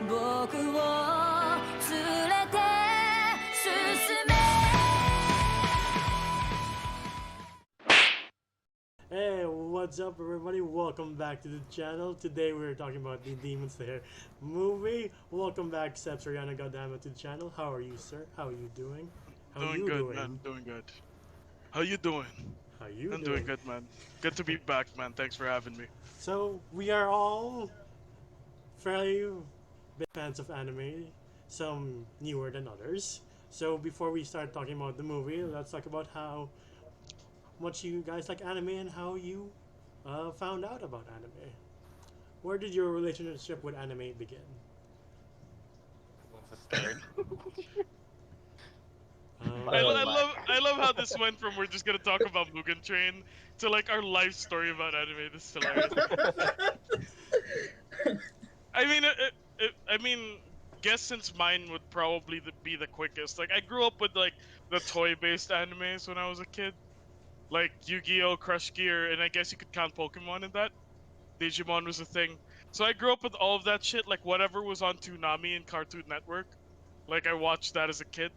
僕を連れて進め Hey, what's up everybody? Welcome back to the channel. Today we're talking about the Demon Slayer movie. Welcome back, Seb Soriano, goddammit, to the channel. How are you, sir? How are you doing? How Doing you good, doing? man. Doing good. How you doing? How you I'm doing? doing good, man. Good to be back, man. Thanks for having me. So, we are all fairly big fans of anime, some newer than others. So, before we start talking about the movie, let's talk about how much you guys like anime and how you found out about anime. Where did your relationship with anime begin? What's the start? I love how this went from we're just gonna talk about Mugen Train to like our life story about anime. This is hilarious. I mean, I mean, guess since mine would probably be the quickest. Like I grew up with like the toy-based animes when I was a kid, like Yu-Gi-Oh, Crush Gear, and I guess you could count Pokemon in that. Digimon was a thing. So I grew up with all of that shit, like whatever was on Toonami and Cartoon Network. Like I watched that as a kid,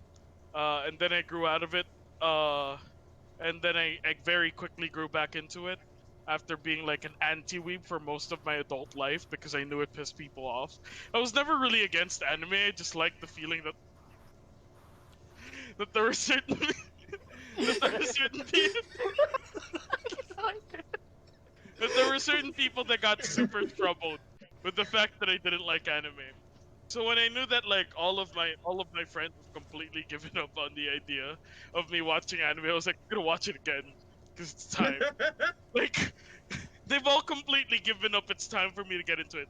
and then I grew out of it, and then I very quickly grew back into it after being like an anti-weeb for most of my adult life because I knew it pissed people off. I was never really against anime. I just liked the feeling that there were certain that there were certain people that there were certain people that got super troubled with the fact that I didn't like anime. So when I knew that like all of my friends have completely given up on the idea of me watching anime, I was like, I'm gonna watch it again because it's time. Like they've all completely given up. It's time for me to get into it.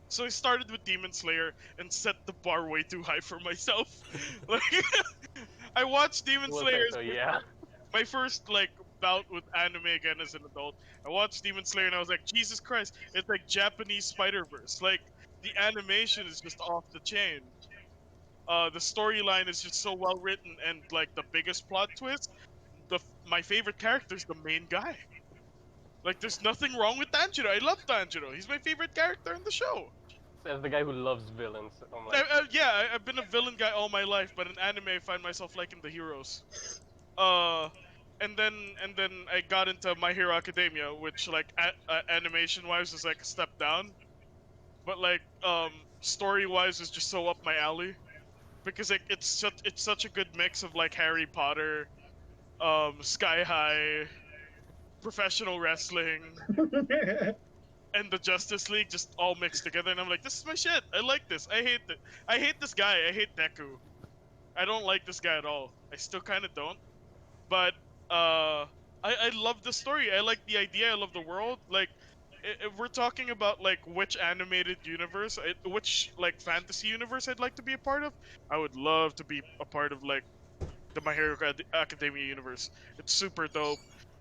So I started with Demon Slayer and set the bar way too high for myself. Like I watched Demon We'll Slayer say as so, yeah. my first like bout with anime again as an adult. I watched Demon Slayer and I was like, Jesus Christ, it's like Japanese Spider Verse. Like the animation is just off the chain. The storyline is just so well written, and like the biggest plot twist, my favorite character is the main guy. Like there's nothing wrong with Tanjiro. I love Tanjiro. He's my favorite character in the show. Says the guy who loves villains. I'm like, Yeah, I've been a villain guy all my life, but in anime I find myself liking the heroes. Uh, and then I got into My Hero Academia, which like animation wise is like a step down, but like story wise is just so up my alley because like it's such a good mix of like Harry Potter, Sky High, professional wrestling, and the Justice League just all mixed together, and I'm like, this is my shit. I like this. I hate this guy. I hate Deku. I don't like this guy at all. I still kind of don't. But I love the story. I like the idea. I love the world. Like, if we're talking about like which animated universe, which like fantasy universe I'd like to be a part of, I would love to be a part of like the My Hero Academia universe. It's super dope.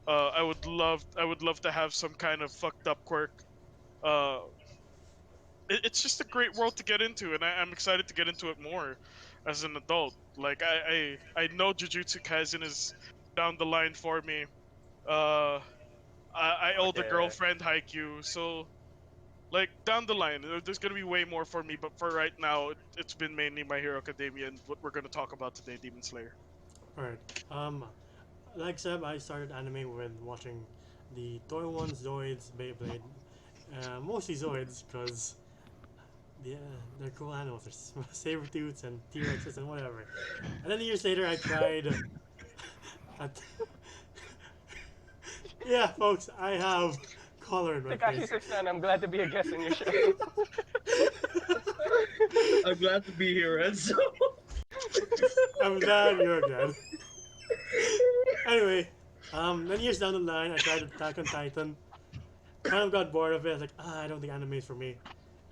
I would love to have some kind of fucked up quirk. Uh, it's just a great world to get into, and I'm excited to get into it more as an adult. Like I know Jujutsu Kaisen is down the line for me. Uh, I owe the okay. girlfriend Haikyuu, so like down the line, there's gonna be way more for me. But for right now, it's been mainly My Hero Academia and what we're gonna talk about today, Demon Slayer. Alright, like Seb, I started anime when watching the toy ones, Zoids, Beyblade, mostly Zoids, because they're cool animals. There's Sabertooths and T-Rexes and whatever. And then years later, I tried. At, yeah, folks, I have color in my Takashi face. 69, I'm glad to be a guest in your show. I'm glad to be here, Renzo. I'm glad you're glad. Anyway, then years down the line, I tried Attack on Titan. Kind of got bored of it. I was like, I don't think anime is for me.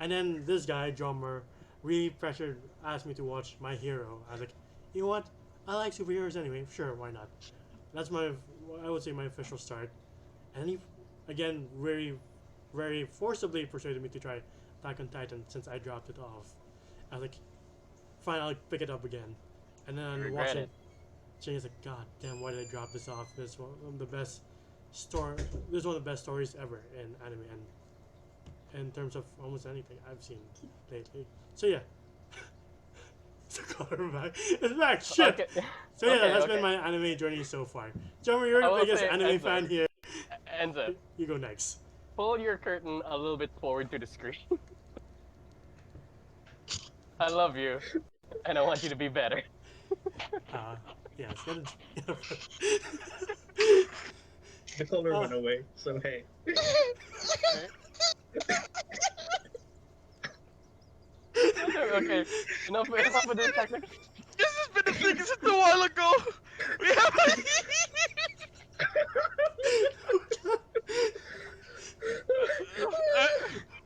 And then this guy, drummer, really pressured, asked me to watch My Hero. I was like, you know what? I like superheroes anyway. Sure, why not? That's I would say, my official start. And he, again, very forcibly persuaded me to try Attack on Titan since I dropped it off. I was like, fine, I'll pick it up again. And then Regret watching, it. Jay's like, God damn, why did I drop this off? This is one of the best story. This is one of the best stories ever in anime, and in terms of almost anything I've seen lately. So yeah. The color back. It's back. Shit. Okay. So yeah, Okay, that's okay. been my anime journey so far. Jummer, you're I the will biggest say, anime Enzo. fan here. Enzo, You go next. pull your curtain a little bit forward to the screen. I love you, and I want you to be better. Yes. The color Uh, went away, so hey. Okay. Okay. Enough of this technical. This has been a thing since a while ago. We have.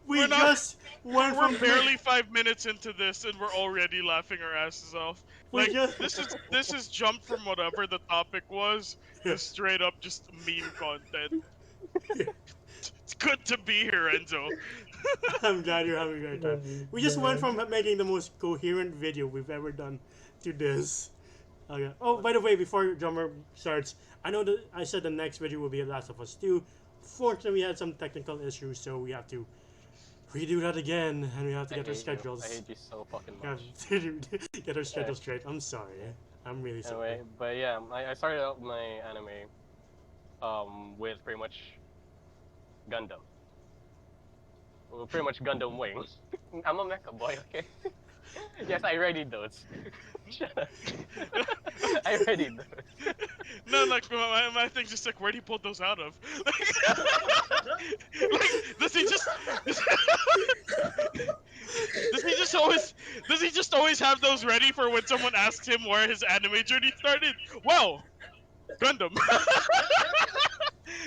we We're not. just went We're from barely 5 minutes into this, and we're already laughing our asses off. We Like just- this is jumped from whatever the topic was to straight up just meme content. It's good to be here, Enzo. I'm glad you're having a great time. We just went from making the most coherent video we've ever done to this. Okay. Oh, by the way, before Drummer starts, I know that I said the next video will be Last of Us 2. Fortunately, we had some technical issues, so we have to redo that again, and we have to I get our hate schedules. you. I hate you so fucking We have much. to get our schedules straight. I'm sorry. I'm really sorry. Anyway, but yeah, I started out my anime with pretty much Gundam. Well, pretty much Gundam Wing. I'm a mecha boy, okay? Yes, I readied those. Shut up. I readied those. No, like my thing's just like, where'd he pull those out of? Like, does he just does he just always have those ready for when someone asks him where his anime journey started? Well, Gundam.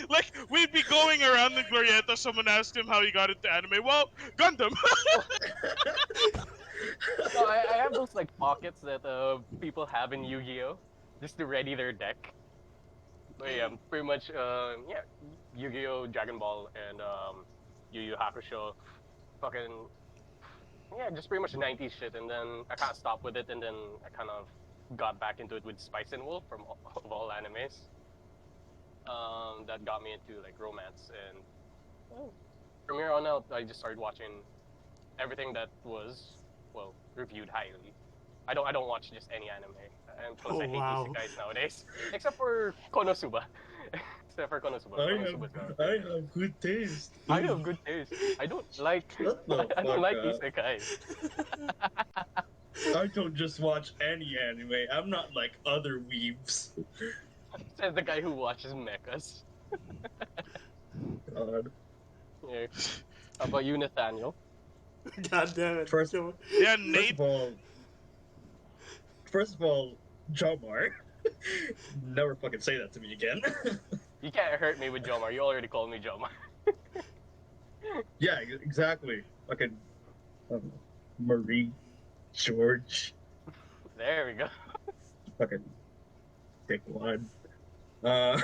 Like, we'd be going around the Glorieta, someone asked him how he got into anime. Well, Gundam. No, I have those like pockets that people have in Yu-Gi-Oh! Just to ready their deck. But yeah, pretty much yeah, Yu-Gi-Oh! Dragon Ball and Yu Yu Hakusho. Fucking yeah, just pretty much 90s shit, and then I kind of stopped with it, and then I kind of got back into it with Spice and Wolf from of all animes. That got me into like romance, and from here on out, I just started watching everything that was reviewed highly. I don't watch just any anime, and plus Oh, I hate wow. isekais nowadays, except for Konosuba. Except for Konosuba. Konosuba's gone. I have good taste. I have good taste. I don't like. Shut the I don't fuck like up. isekais. I don't just watch any anime. I'm not like other weebs. Says the guy who watches mechas. God. Yeah. How about you, Nathaniel? God damn it. First- So- Yeah, First Nate. of all, Jomar. Never fucking say that to me again. You can't hurt me with Jomar. You already called me Jomar. Yeah, exactly. Fucking Marie, George, There we go. fucking dick one. I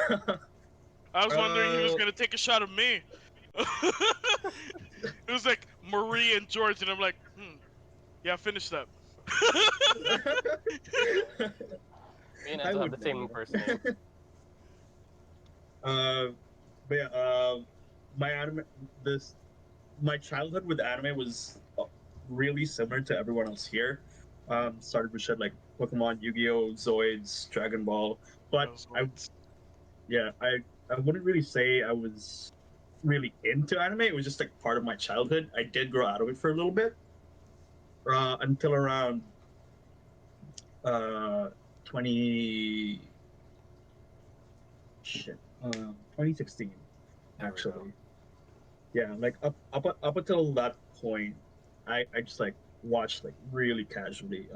was wondering he was Uh, gonna take a shot of me. It was like Marie and George, and I'm like, yeah, finish that. Me and I Enzo have would the same never. first name. But yeah, my anime, my childhood with anime was really similar to everyone else here. Started with shit like Pokemon, Yu-Gi-Oh, Zoids, Dragon Ball. But I wouldn't really say I was really into anime. It was just like part of my childhood. I did grow out of it for a little bit, until around 20 2016 There we actually. go. Yeah, like up until that point, I just like watched like really casually.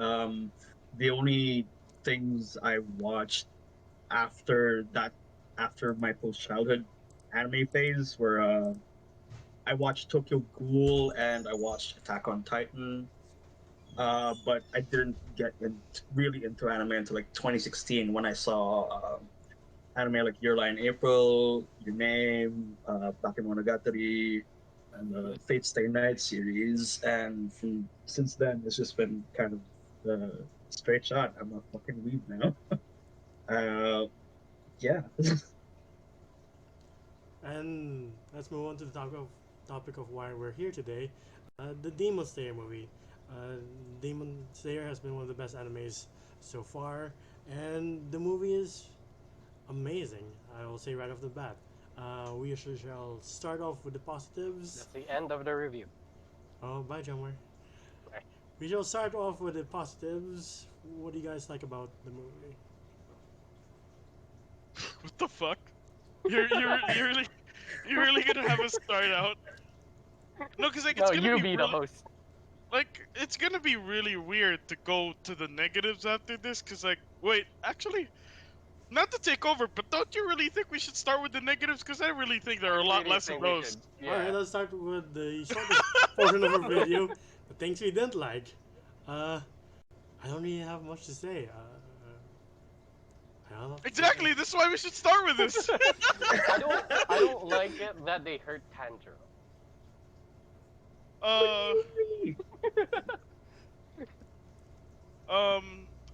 The only things I watched after that, after my post childhood anime phase, were I watched Tokyo Ghoul and I watched Attack on Titan. But I didn't get really into anime until like 2016 when I saw anime like Your Lie in April, Your Name, Bakemonogatari, and the Fate Stay Night series. And since then, it's just been kind of straight shot. I'm a fucking weeb now. Yeah. And let's move on to the topic of topic of why we're here today, the Demon Slayer movie. Demon Slayer has been one of the best animes so far, and the movie is amazing. I will say right off the bat. We shall start off with the positives. That's the end of the review. Oh, bye, Jammer. Bye. We shall start off with the positives. What do you guys like about the movie? What the fuck? You're really gonna have us start out? No, because like No, it's gonna you be be the really, host. like it's gonna be really weird to go to the negatives after this. Because like, wait, actually, not to take over, but don't you really think we should start with the negatives? Because I really think there are a lot Really less of think we those. should- Alright, Yeah. let's start with the shortest portion of our video. The things we didn't like. I don't really have much to say. I don't know. Exactly. This is why we should start with this. I don't like it that they hurt Tanjiro.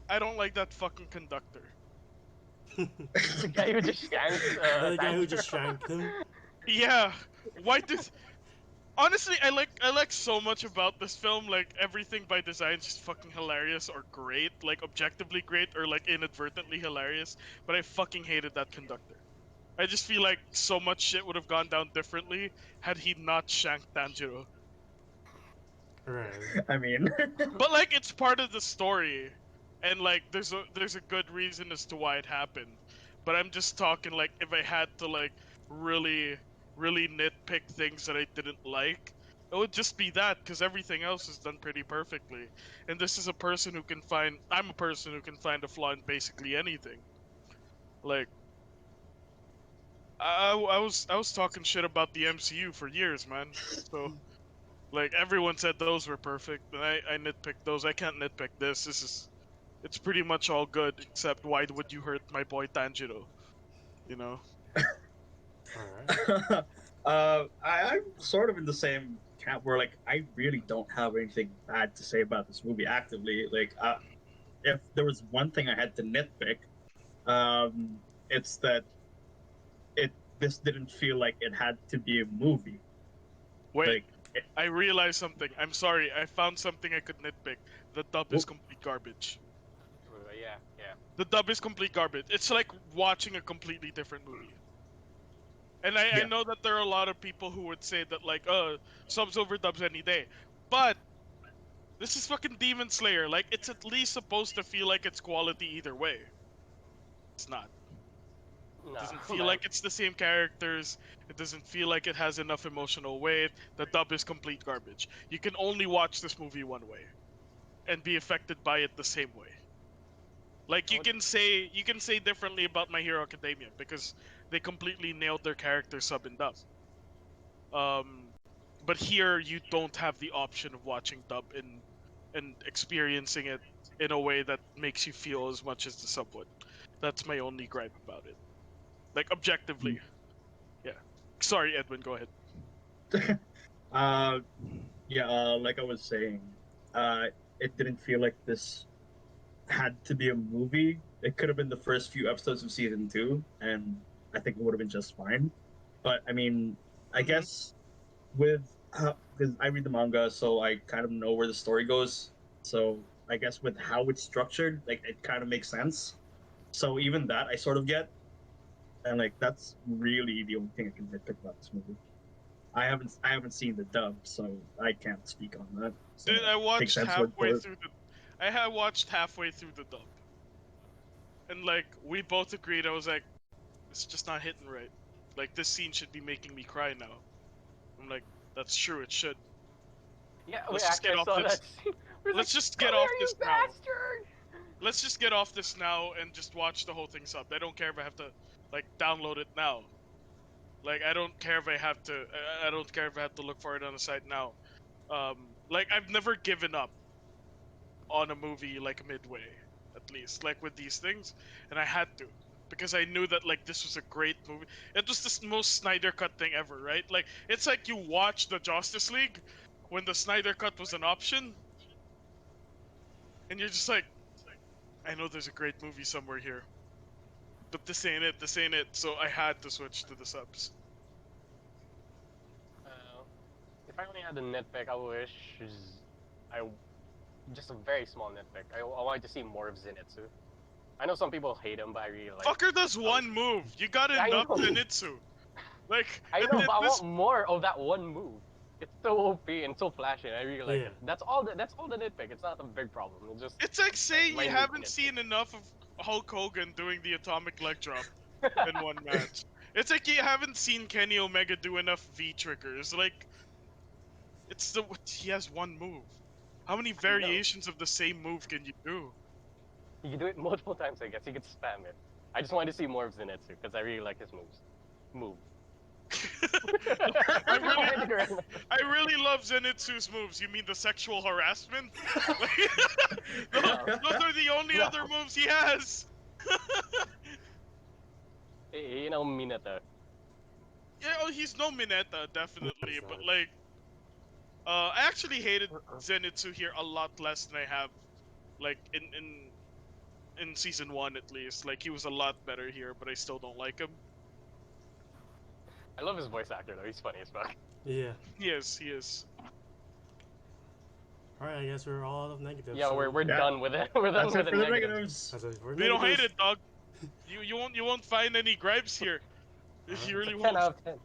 I don't like that fucking conductor. The guy who just shanks The guy who Tanjiro. just shanked him. Yeah. Why does? Honestly, I like so much about this film. Like everything by design is just fucking hilarious or great, like objectively great or like inadvertently hilarious. But I fucking hated that conductor. I just feel like so much shit would have gone down differently had he not shanked Tanjiro. Right. I mean, But like it's part of the story, and like there's a good reason as to why it happened. But I'm just talking like if I had to like really nitpick things that I didn't like, it would just be that because everything else is done pretty perfectly. And this is a person who can find. I'm a person who can find a flaw in basically anything. Like. I was talking shit about the MCU for years, man. So, like everyone said those were perfect, and I nitpicked those. I can't nitpick this. It's pretty much all good, except why would you hurt my boy Tanjiro? You know. Alright. I'm sort of in the same camp where like I really don't have anything bad to say about this movie actively. Like, if there was one thing I had to nitpick, it's that this didn't feel like it had to be a movie. Wait, Like, I realized something. I'm sorry. I found something I could nitpick. The dub is Whoop. complete garbage. Yeah. The dub is complete garbage. It's like watching a completely different movie. And I Yeah. know that there are a lot of people who would say that like, subs over dubs any day. But this is fucking Demon Slayer. Like, it's at least supposed to feel like it's quality either way. It's not. No, It doesn't feel man. like it's the same characters. It doesn't feel like it has enough emotional weight. The dub is complete garbage. You can only watch this movie one way and be affected by it the same way. Like you can say differently about My Hero Academia because they completely nailed their character sub and dub. But here you don't have the option of watching dub and experiencing it in a way that makes you feel as much as the sub would. That's my only gripe about it. Like objectively. Yeah. Sorry, Edwin, go ahead. like I was saying, it didn't feel like this had to be a movie. It could have been the first few episodes of season 2, and I think it would have been just fine. But I mean, I Mhm. guess with because I read the manga, so I kind of know where the story goes. So I guess with how it's structured, like it kind of makes sense. So even that I sort of get, and like that's really the only thing I can nitpick about this movie. I haven't seen the dub, so I can't speak on that. So Dude, I take watched Sam's word for halfway it. through the I had watched halfway through the dub. And like we both agreed, I was like, it's just not hitting right. Like this scene should be making me cry now. I'm like, that's true, it should. Yeah, Let's we just get actually off saw this- that scene. We're let's like, just get "Come off here, this you now." bastard! Let's just get off this now and just watch the whole thing sub. I don't care if I have to like download it now. Like I don't care if I have to I don't care if I have to look for it on the site now. Like I've never given up on a movie like midway, at least, like with these things, and I had to. Because I knew that like this was a great movie. It was the most Snyder Cut thing ever, right? Like it's like you watch the Justice League when the Snyder Cut was an option, and you're just like, I know there's a great movie somewhere here, but this ain't it. This ain't it. So I had to switch to the subs. If I only had a nitpick, I wish I just a very small nitpick. I wanted to see more of Zenitsu. I know some people hate him, but I really like. Fucker does one move. You got I enough know. Zenitsu. Like I know, but I this, want more of that one move. It's so OP and so flashy, and I really like Yeah. it. That's all the nitpick. It's not a big problem. It's just it's like saying you minute haven't nitpick. seen enough of Hulk Hogan doing the atomic leg drop in one match. It's like you haven't seen Kenny Omega do enough V triggers. Like, he has one move. How many variations of the same move can you do? You can do it multiple times, I guess. You could spam it. I just wanted to see more of Zenitsu because I really like his moves. Move. I really love Zenitsu's moves. You mean the sexual harassment? those are the only other moves he has. You know, Mineta. Yeah, oh, he's no Mineta, definitely, he's but not. like, I actually hated Zenitsu here a lot less than I have, like in season 1 at least. Like he was a lot better here, but I still don't like him. I love his voice actor though. He's funny as fuck. Yeah. He is. Alright, I guess we're all out of negatives. Yeah, so we're done with it. We're done That's with it the for the negatives. negatives. that's it for We don't hate negatives. it, dog. You won't find any gripes here. You really 10 won't. out of 10.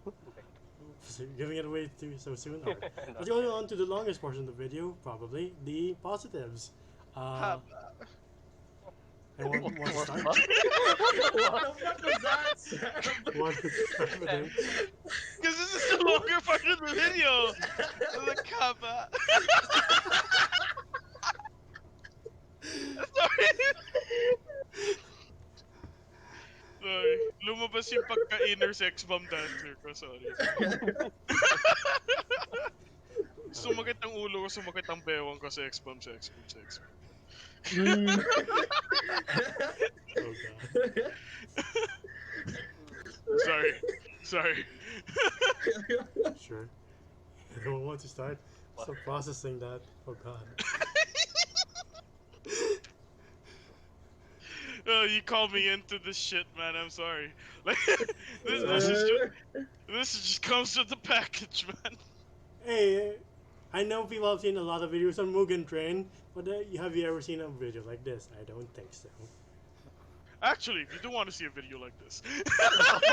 So you're giving it away too so soon? Alright. Let's go on to the longest portion of the video, probably the positives. Anyone want to start? What the fuck was that, Sam? Want to start with him? Because this is the longer part of the video. The cover. Sorry. Lumabas yung pagka-inner sex bomb dancer ko, sorry. Sumakit ang ulo ko, sumakit ang bewang ko, sex bomb. Mm. Oh god. Sorry. Sure. Anyone want to start? Stop processing that. Oh god. Oh, you called me into this shit, man. I'm sorry. Like, this just comes with the package, man. Hey, I know people have seen a lot of videos on Mugen Train, but have you ever seen a video like this? I don't think so. Actually, if you do want to see a video like this,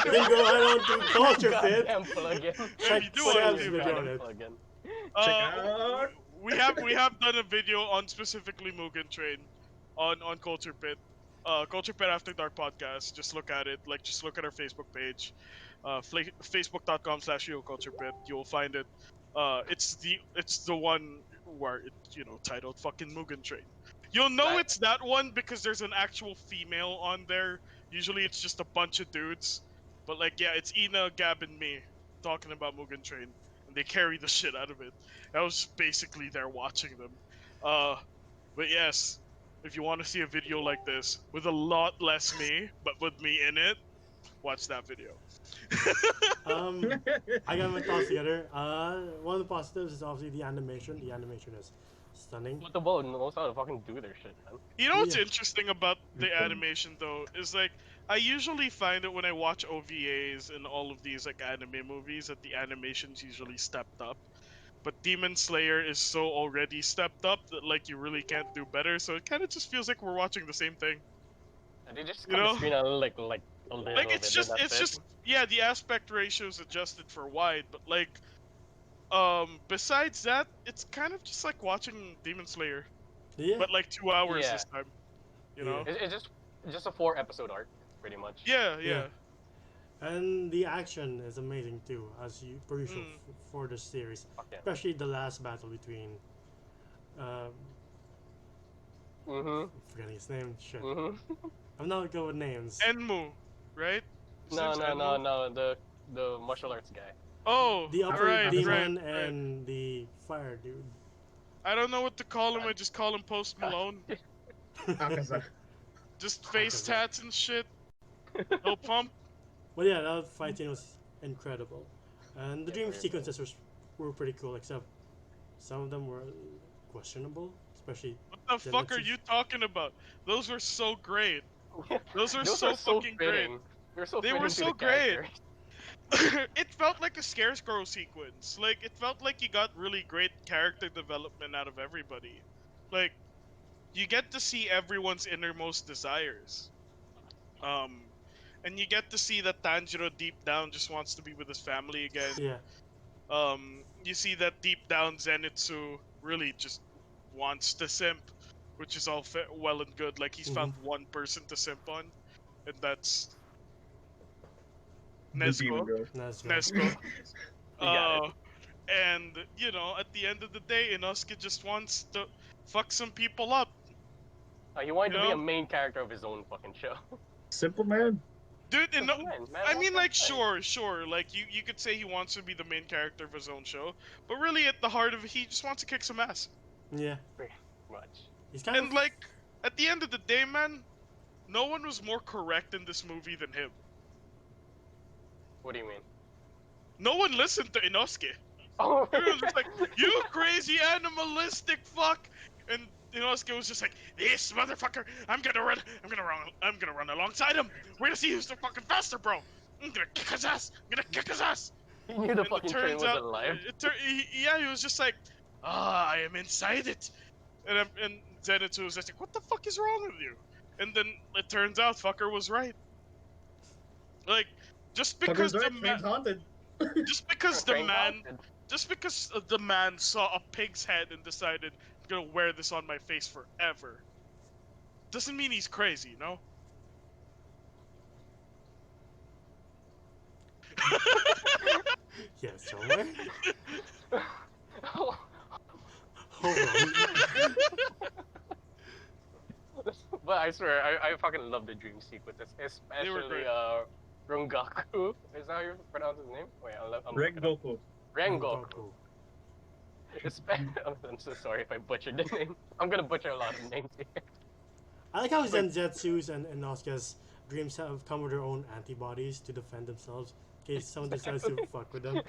Then go ahead on to Culture Fit. Goddamn plug-in. if you do want to see a video, on it. Plug-in. Check out. we have done a video on specifically Mugen Train on Culture Pit. Culture Pit After Dark podcast. Just look at it. Like, just look at our Facebook page, facebook.com/culturepit. You'll find it. It's the one where it's titled fucking Mugen Train. You'll know Right. it's that one because there's an actual female on there. Usually it's just a bunch of dudes, but like yeah, it's Ina, Gab, and me talking about Mugen Train, and they carry the shit out of it. I was basically there watching them. But yes. If you want to see a video like this with a lot less me, but with me in it, watch that video. I got my thoughts together. One of the positives is obviously the animation. The animation is stunning. But the ball knows how to fucking do their shit, man. You know what's Yeah. interesting about the animation though is like I usually find that when I watch OVAs and all of these like anime movies that the animation's usually stepped up. But Demon Slayer is so already stepped up that like you really can't do better, so it kind of just feels like we're watching the same thing. And they just You cut know? the screen a like a little Like it's bit, and that's it. just yeah, the aspect ratio is adjusted for wide, but like besides that, it's kind of just like watching Demon Slayer, Yeah. but like 2 hours Yeah. this time. You know? It's just a 4-episode arc, pretty much. Yeah. Yeah. And the action is amazing too, as per usual for the series. Fuck yeah. Especially the last battle between, Mhm. I'm forgetting his name. Shit. Mhm. I'm not good with names. Enmu, right? His No, name's no, Enmu? no, no. The martial arts guy. Oh, The upper right, demon right. and the fire dude. I don't know what to call him. I just call him Post Malone. Akaza. Just face tats and shit. No pump. But yeah, that fight scene was incredible. And the dream very sequences were pretty cool, except some of them were questionable, especially What the fuck are Zenitsu's. you talking about? Those were so great. Those were Those so are so fucking great. fitting. They were so They fitting were to so the great. characters. it felt like a Scarecrow sequence. Like it felt like you got really great character development out of everybody. Like you get to see everyone's innermost desires. Um, and you get to see that Tanjiro deep down just wants to be with his family again. Yeah. You see that deep down Zenitsu really just wants to simp, which is all well and good. Like he's found one person to simp on, and that's The demon Nezuko. girl. That's right. Nezuko. got it. And you know, at the end of the day, Inosuke just wants to fuck some people up. He wanted to be You a know? main character of his own fucking show. Simple man. Dude, Man, man, I what mean, can like, I say? sure, like, you could say he wants to be the main character of his own show, but really, at the heart of it, he just wants to kick some ass. Yeah. Pretty much. He's kind And, of like, at the end of the day, man, no one was more correct in this movie than him. What do you mean? No one listened to Inosuke. Oh, Everyone was just like, you crazy animalistic fuck! And Inosuke was just like, this motherfucker, I'm gonna run alongside him! We're gonna see who's the fucking faster, bro! I'm gonna kick his ass! he knew the fucking train was alive. Yeah, he was just like, I am inside it. And Zenitsu was just like, what the fuck is wrong with you? And then it turns out fucker was right. Like, just because Fucker's the right, man, train's haunted. just because the Train man, haunted. just because the man saw a pig's head and decided I'm gonna wear this on my face forever, doesn't mean he's crazy, you know? yes, somewhere. Oh, Hold on. but I swear, I fucking love the dream sequences, especially great. Rungaku. Is that how you pronounce his name? Wait, I'm looking up. Rengoku. Rengoku. I'm so sorry if I butchered the name. I'm gonna butcher a lot of names here. I like how Zenzetsu's and Inosuke's dreams have come with their own antibodies to defend themselves in case someone decides to fuck with them.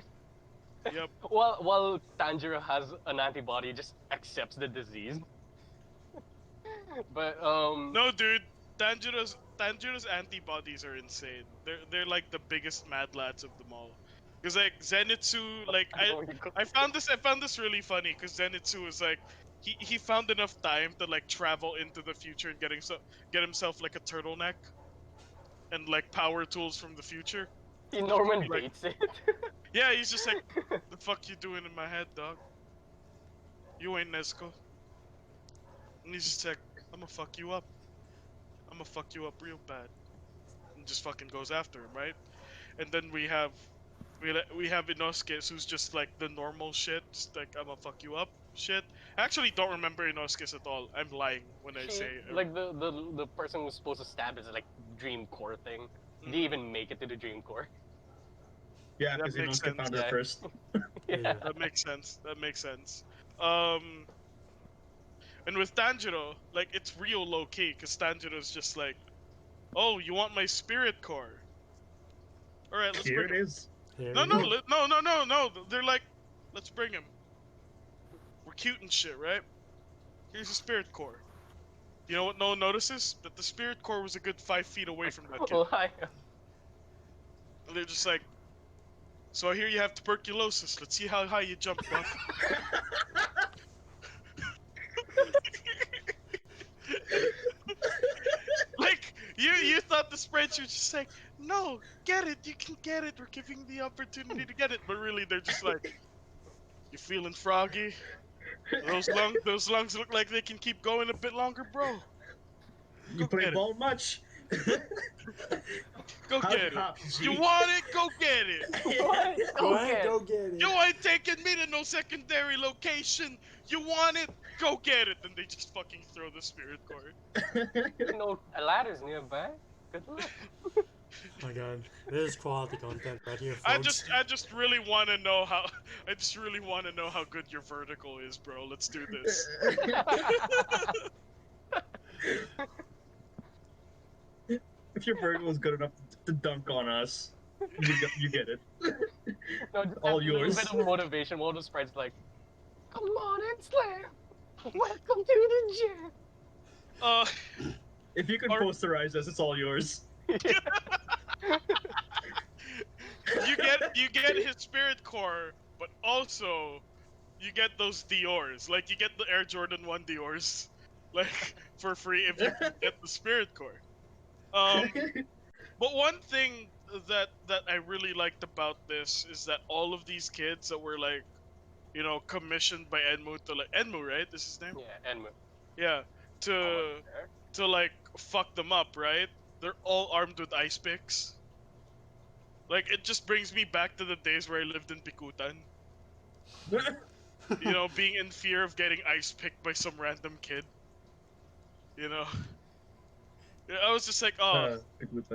Yep. While Tanjiro has an antibody, just accepts the disease. But No, dude. Tanjiro's antibodies are insane. They're like the biggest mad lads of them all. Cause like Zenitsu, like I found this really funny. Cause Zenitsu was like, he found enough time to like travel into the future and get himself like a turtleneck, and like power tools from the future. he Norman Like- Bates it. Yeah, he's just like, the fuck you doing in my head, dog? You ain't Nezuko. And he's just like, I'ma fuck you up. I'ma fuck you up real bad. And just fucking goes after him, right? And then we have Inosuke, who's just like the normal shit, just like I'ma fuck you up shit. I actually don't remember Inosuke's at all. I'm lying when I say like the person who's supposed to stab is like dream core thing. Did he even make it to the dream core? Yeah, That because makes Inosuke found her sense. first. Yeah. That makes sense. That makes sense. And with Tanjiro, like it's real low key, cause Tanjiro's just like, oh, you want my spirit core? All right, let's Here bring it him. is. Here No, we no, go. no. They're like, let's bring him. We're cute and shit, right? Here's a spirit core. You know what no one notices? That the spirit core was a good 5 feet away from that kid. Why? And they're just like, so I hear you have tuberculosis. Let's see how high you jump, bro. Like, you thought the spreadsheet was just like, no, get it, you can get it. We're giving the opportunity to get it. But really, they're just like, you feeling froggy? Those lungs look like they can keep going a bit longer, bro. You Go play get it. ball much? Go How's get it. hops, G? You want it? Go get it. What? Go ahead, Okay. go get it. You ain't taking me to no secondary location. You want it? Go get it. And they just fucking throw the spirit cord. You know, a ladder's nearby. Good luck. Oh my god, this is quality content right here, folks. I just really want to know how. I just really want to know how good your vertical is, bro. Let's do this. If your bird was good enough to dunk on us, you get it. No, just All a yours. little bit of motivation. One of the spreads like, come on and slam. Welcome to the gym. Uh, If you can Or- posterize us, it's all yours. you get his spirit core, but also you get those Dior's. Like you get the Air Jordan 1 Dior's, like for free if you get the spirit core. But one thing that I really liked about this is that all of these kids that were like, you know, commissioned by Enmu to like Enmu, right? This is his name. Yeah, and Yeah, to like fuck them up, right? They're all armed with ice picks. Like it just brings me back to the days where I lived in Bikutan. You know, being in fear of getting ice picked by some random kid. You know, yeah, I was just like, oh,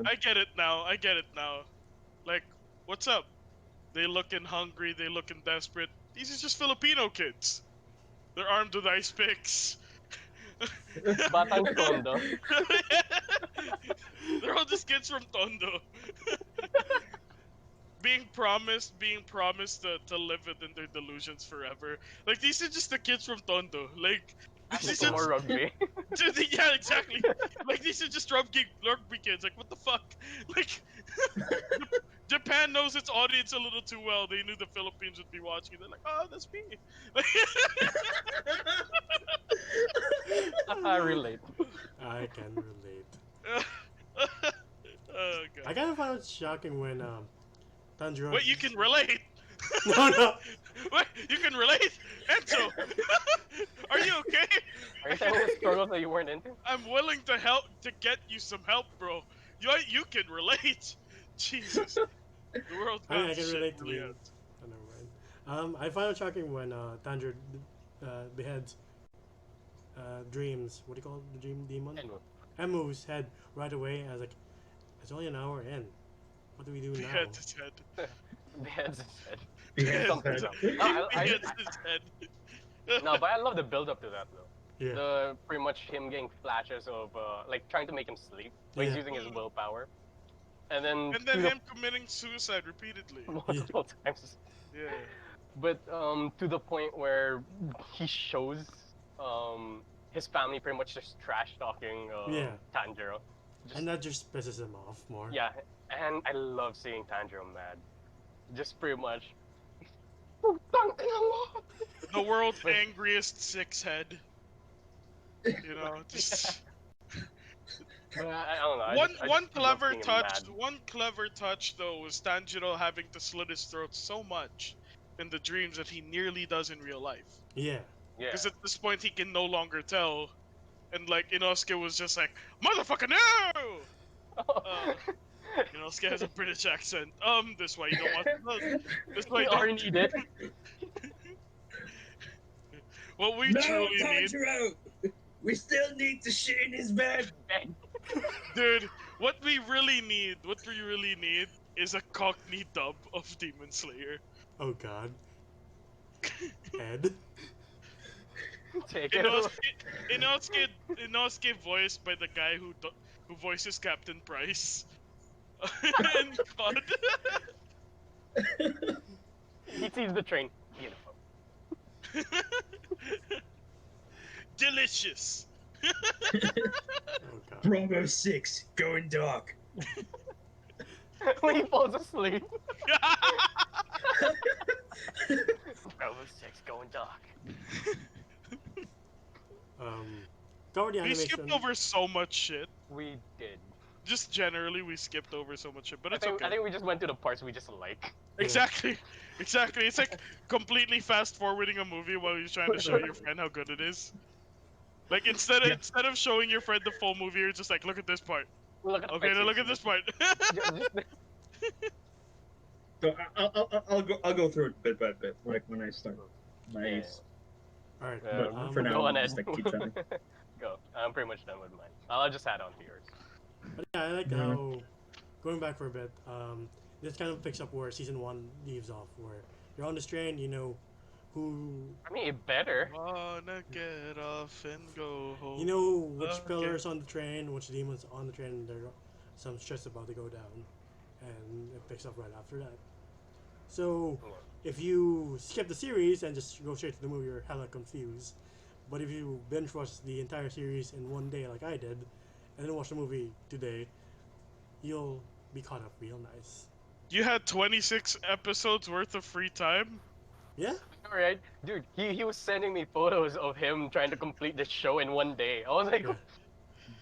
I get it now. I get it now. Like, what's up? They looking hungry. They looking desperate. These are just Filipino kids. They're armed with ice picks. Batang Tondo. They're all just kids from Tondo. being promised to live within their delusions forever. Like these are just the kids from Tondo. Like these are More rugby. yeah, exactly. Like these are just rugby kids. Like what the fuck? Like Japan knows its audience a little too well. They knew the Philippines would be watching. They're like, oh, that's me. I relate. I can relate. Oh, God. I kind of found it shocking when Tanjiro. Wait, you can relate? No. Wait, you can relate? Enzo, are you okay? Are you saying the struggles that you weren't into? I'm willing to help to get you some help, bro. You can relate. Jesus, the world. I mean, I can relate to you. Oh, never mind. I find it shocking when Tanjiro beheads Dreams. What do you call it? The Dream Demon? Emu's head right away. I was like, it's only an hour in. What do we do now? Beheads his head. Beheads his head. Beheads Something's his up. head. No, Beheads his head. no, but I love the build up to that though. Yeah. The pretty much him getting flashes of like trying to make him sleep. But he's Yeah. using his willpower. And then And then him committing suicide repeatedly. multiple times. Yeah. But to the point where he shows his family pretty much just trash talking Yeah. Tanjiro. Just, And that just pisses him off more. yeah, and I love seeing Tanjiro mad. Just pretty much. The world's angriest six head. You know, just I don't know. one I one just love clever seeing him touch. mad. One clever touch though was Tanjiro having to slit his throat so much in the dreams that he nearly does in real life. Yeah. Yeah. Because at this point he can no longer tell, and like Inosuke was just like, "Motherfucker, no!" Inosuke has a British accent. This way you don't want to. This way We you already don't. need it. What we No, truly need, Tanjiro! We still need to shit in his bed! dude. What we really need is a Cockney dub of Demon Slayer. Oh God. Head. Take it away. Inosuke voiced by the guy who voices Captain Price. And God. He sees the train. Beautiful. Delicious. Oh God. Bravo 6, going dark. When he falls asleep. Bravo 6 going dark. Cover the We animation. skipped over so much shit. We did. Just generally, we skipped over so much shit, but I it's think, okay. I think we just went to the parts we just like. Exactly. It's like completely fast forwarding a movie while you're trying to show your friend how good it is. Like instead of showing your friend the full movie, you're just like, look at this part. Look at the Okay, fight now look at scenes. this part. So I'll go through it bit by bit, like when I start. Nice. All right. But for now, Go on, just Ed. like keep chatting. Go. I'm pretty much done with mine. I'll just add on to yours. But yeah, I like Mhm. how going back for a bit. This kind of picks up where season 1 leaves off, where you're on this train. You know who. I mean, it better. Wanna get off and go home. You know which Okay. pillars on the train, which demons on the train, and there's some stress about to go down, and it picks up right after that. So if you skip the series and just go straight to the movie, you're hella confused. But if you binge watch the entire series in one day, like I did, and then watch the movie today, you'll be caught up real nice. You had 26 episodes worth of free time? Yeah. All right, dude. He was sending me photos of him trying to complete the show in one day. I was like, Yeah.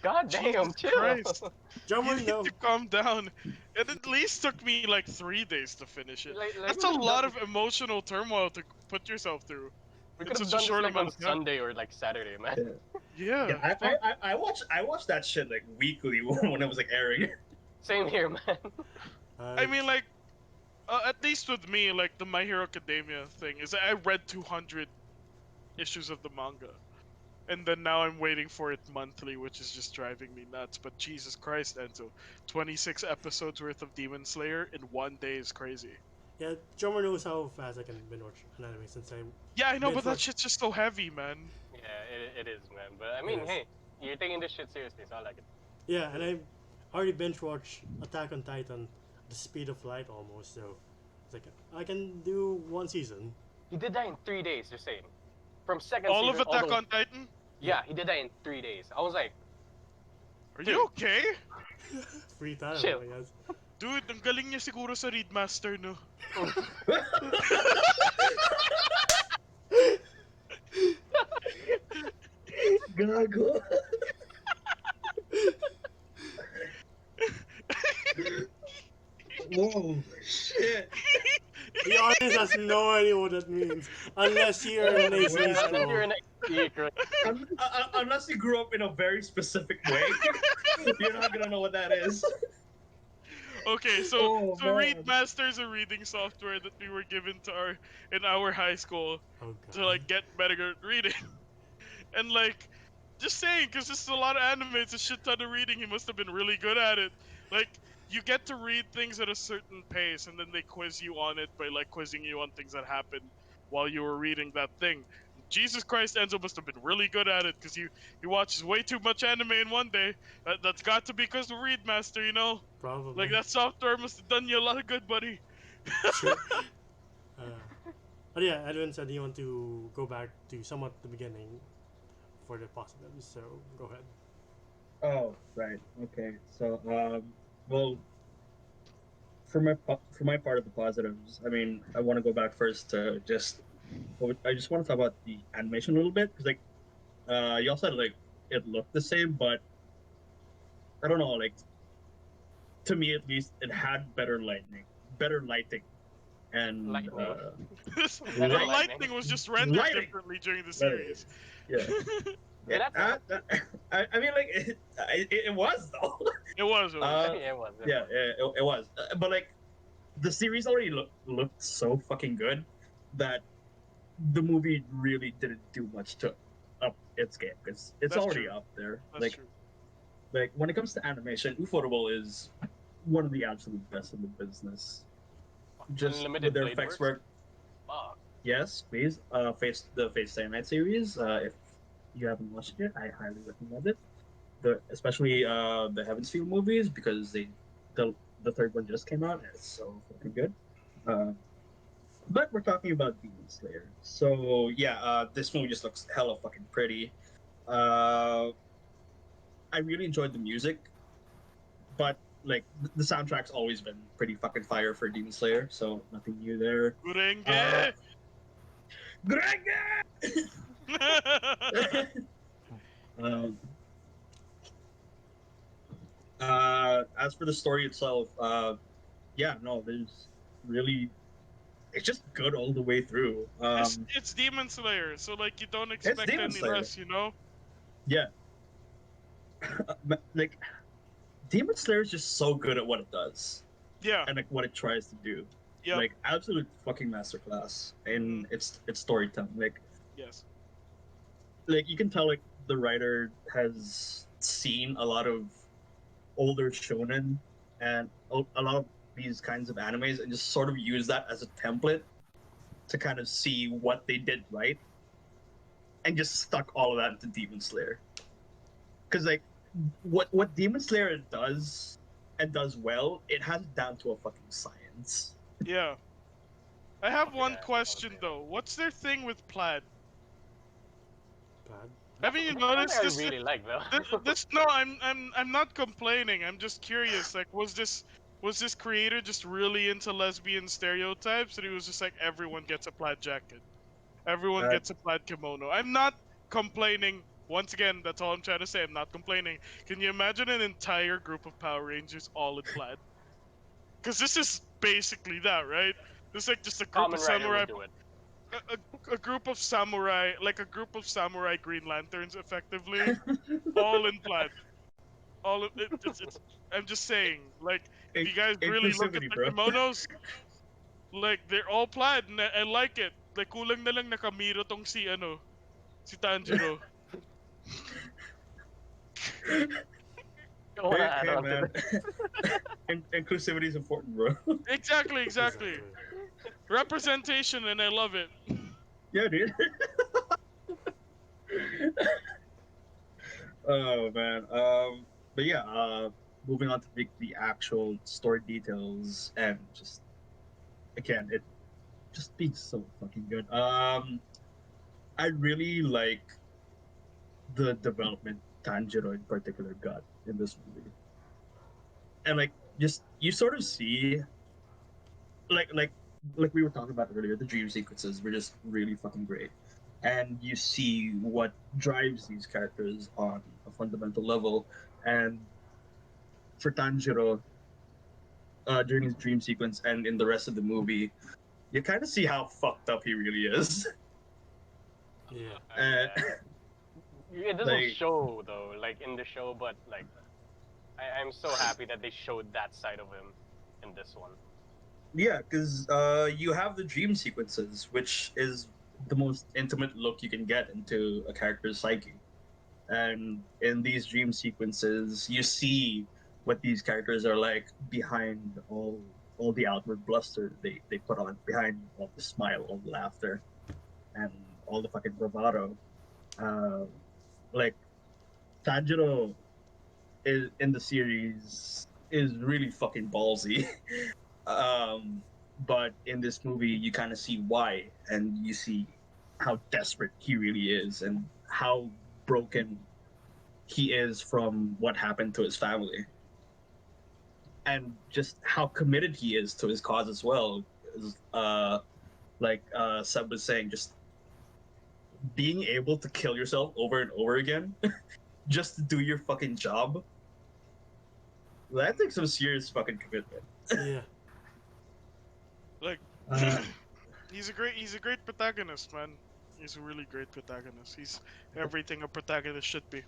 God Jesus damn, chill. Christ. You Drummer, need no. to calm down. It at least took me like 3 days to finish it. Like That's we a could have lot done of emotional turmoil to put yourself through we in could have such a done this short like amount on of time. Sunday or like Saturday, man. Yeah, Yeah, yeah. fuck. I watched that shit like weekly when it was like airing. Same here, man. I mean, like, at least with me, like the My Hero Academia thing is I read 200 issues of the manga, and then now I'm waiting for it monthly, which is just driving me nuts. But Jesus Christ, Enzo, 26 episodes worth of Demon Slayer in one day is crazy. Yeah, Drummer knows how fast I can binge watch an anime since I'm. Yeah, I know, binge but that watch- shit's just so heavy, man. Yeah, it is, man. But I It mean, is. hey, you're taking this shit seriously, so I like it. Yeah, and I already binge watched Attack on Titan, the speed of light almost. So it's like I can do one season. He did that in 3 days. Just saying, from second All season of Attack the- on Titan? Yeah, he did that in 3 days. I was like, Are Dude. you okay? Free time, Chill. I guess. Dude, ang galing niya siguro sa Readmaster, no? Gago. Whoa, shit. The audience has no idea what that means unless you're an AC you're school. an correct. Unless you grew up in a very specific way, you're not gonna know what that is. Okay, so Oh, so man. Readmaster is a reading software that we were given to our high school Oh to god. like get better at reading. And like just saying, because this is a lot of anime, it's a shit ton of reading, he must have been really good at it. Like, you get to read things at a certain pace, and then they quiz you on it by like quizzing you on things that happened while you were reading that thing. Jesus Christ, Enzo must have been really good at it because he watches way too much anime in one day. That's got to be because of Readmaster, you know? Probably. Like, that software must have done you a lot of good, buddy. Sure. But yeah, Edwin said he want to go back to somewhat the beginning for the positives. So go ahead. Oh, right. Okay. So, well, for my part of the positives, I mean, I want to go back first to I just want to talk about the animation a little bit because, like, y'all said like it looked the same, but I don't know. Like, to me at least, it had better lighting, and Lightning. The Lightning. lightning was just rendered Lighting. differently during the Lighting. series. yeah. Yeah, that's I mean, like, it was though. It was. Uh, yeah, it was. Yeah, it was. But like, the series already looked so fucking good that the movie really didn't do much to up its game because it's That's already true. up there. That's true. Like when it comes to animation, Ufotable is one of the absolute best in the business. Just Unlimited with their Blade effects Works? work. Fuck. Yes, please. Face Stay Night series. If you haven't watched it, I highly recommend it. Especially the Heaven's Feel movies because the third one just came out and it's so fucking good. But we're talking about Demon Slayer, so yeah, this movie just looks hella fucking pretty. I really enjoyed the music, but like the soundtrack's always been pretty fucking fire for Demon Slayer, so nothing new there. Gurenge! Greg! um, as for the story itself, yeah, no, there's really, it's just good all the way through. It's Demon Slayer, so like you don't expect Demon any Slayer. less, you know? Yeah, like Demon Slayer is just so good at what it does Yeah. and like what it tries to do. Yep. Like absolute fucking masterclass in its storytelling. Yes. Like you can tell like the writer has seen a lot of older shonen and a lot of these kinds of animes and just sort of use that as a template to kind of see what they did right and just stuck all of that into Demon Slayer. Because like what Demon Slayer does and does well, it has it down to a fucking science. Yeah. I have one Yeah, question okay. though. What's their thing with plaid? Bad. Haven't you That's noticed what I this? really like though. No, I'm not complaining. I'm just curious. Like, was this Was this creator just really into lesbian stereotypes, and he was just like, everyone gets a plaid jacket, everyone Uh, gets a plaid kimono? I'm not complaining. Once again, that's all I'm trying to say. I'm not complaining. Can you imagine an entire group of Power Rangers all in plaid? Because this is basically that, right? This is like just a group of Common Rider samurai, would do it. a group of samurai, like a group of samurai Green Lanterns, effectively, all in plaid. All of it, it's. I'm just saying, like, if you guys really look at inclusivity, the bro. kimonos, like they're all plaid, and I like it. Like kulang na lang nakamiro tong si Tanjiro. Don't want to add Hey, on to man. Inclusivity is important, bro. Exactly. Exactly. Representation, and I love it. Yeah, dude. Oh man. But yeah. Moving on to the actual story details and just again, it just being so fucking good. I really like the development Tanjiro in particular got in this movie, and like just you sort of see like like like we were talking about earlier, the dream sequences were just really fucking great, and you see what drives these characters on a fundamental level, and for Tanjiro, during his dream sequence and in the rest of the movie, you kind of see how fucked up he really is. Yeah. Uh, It doesn't like show though, like in the show, but like I'm so happy that they showed that side of him in this one. yeah, because you have the dream sequences, which is the most intimate look you can get into a character's psyche. And in these dream sequences, you see what these characters are like behind all the outward bluster they put on, behind all the smile, all the laughter, and all the fucking bravado. Uh, like Tanjiro is in the series is really fucking ballsy. But in this movie, you kind of see why, and you see how desperate he really is, and how broken he is from what happened to his family, and just how committed he is to his cause as well. Like Seb was saying, just being able to kill yourself over and over again just to do your fucking job. That takes some serious fucking commitment. Yeah. Like, Uh, he's a great protagonist, man. He's a really great protagonist. He's everything a protagonist should be.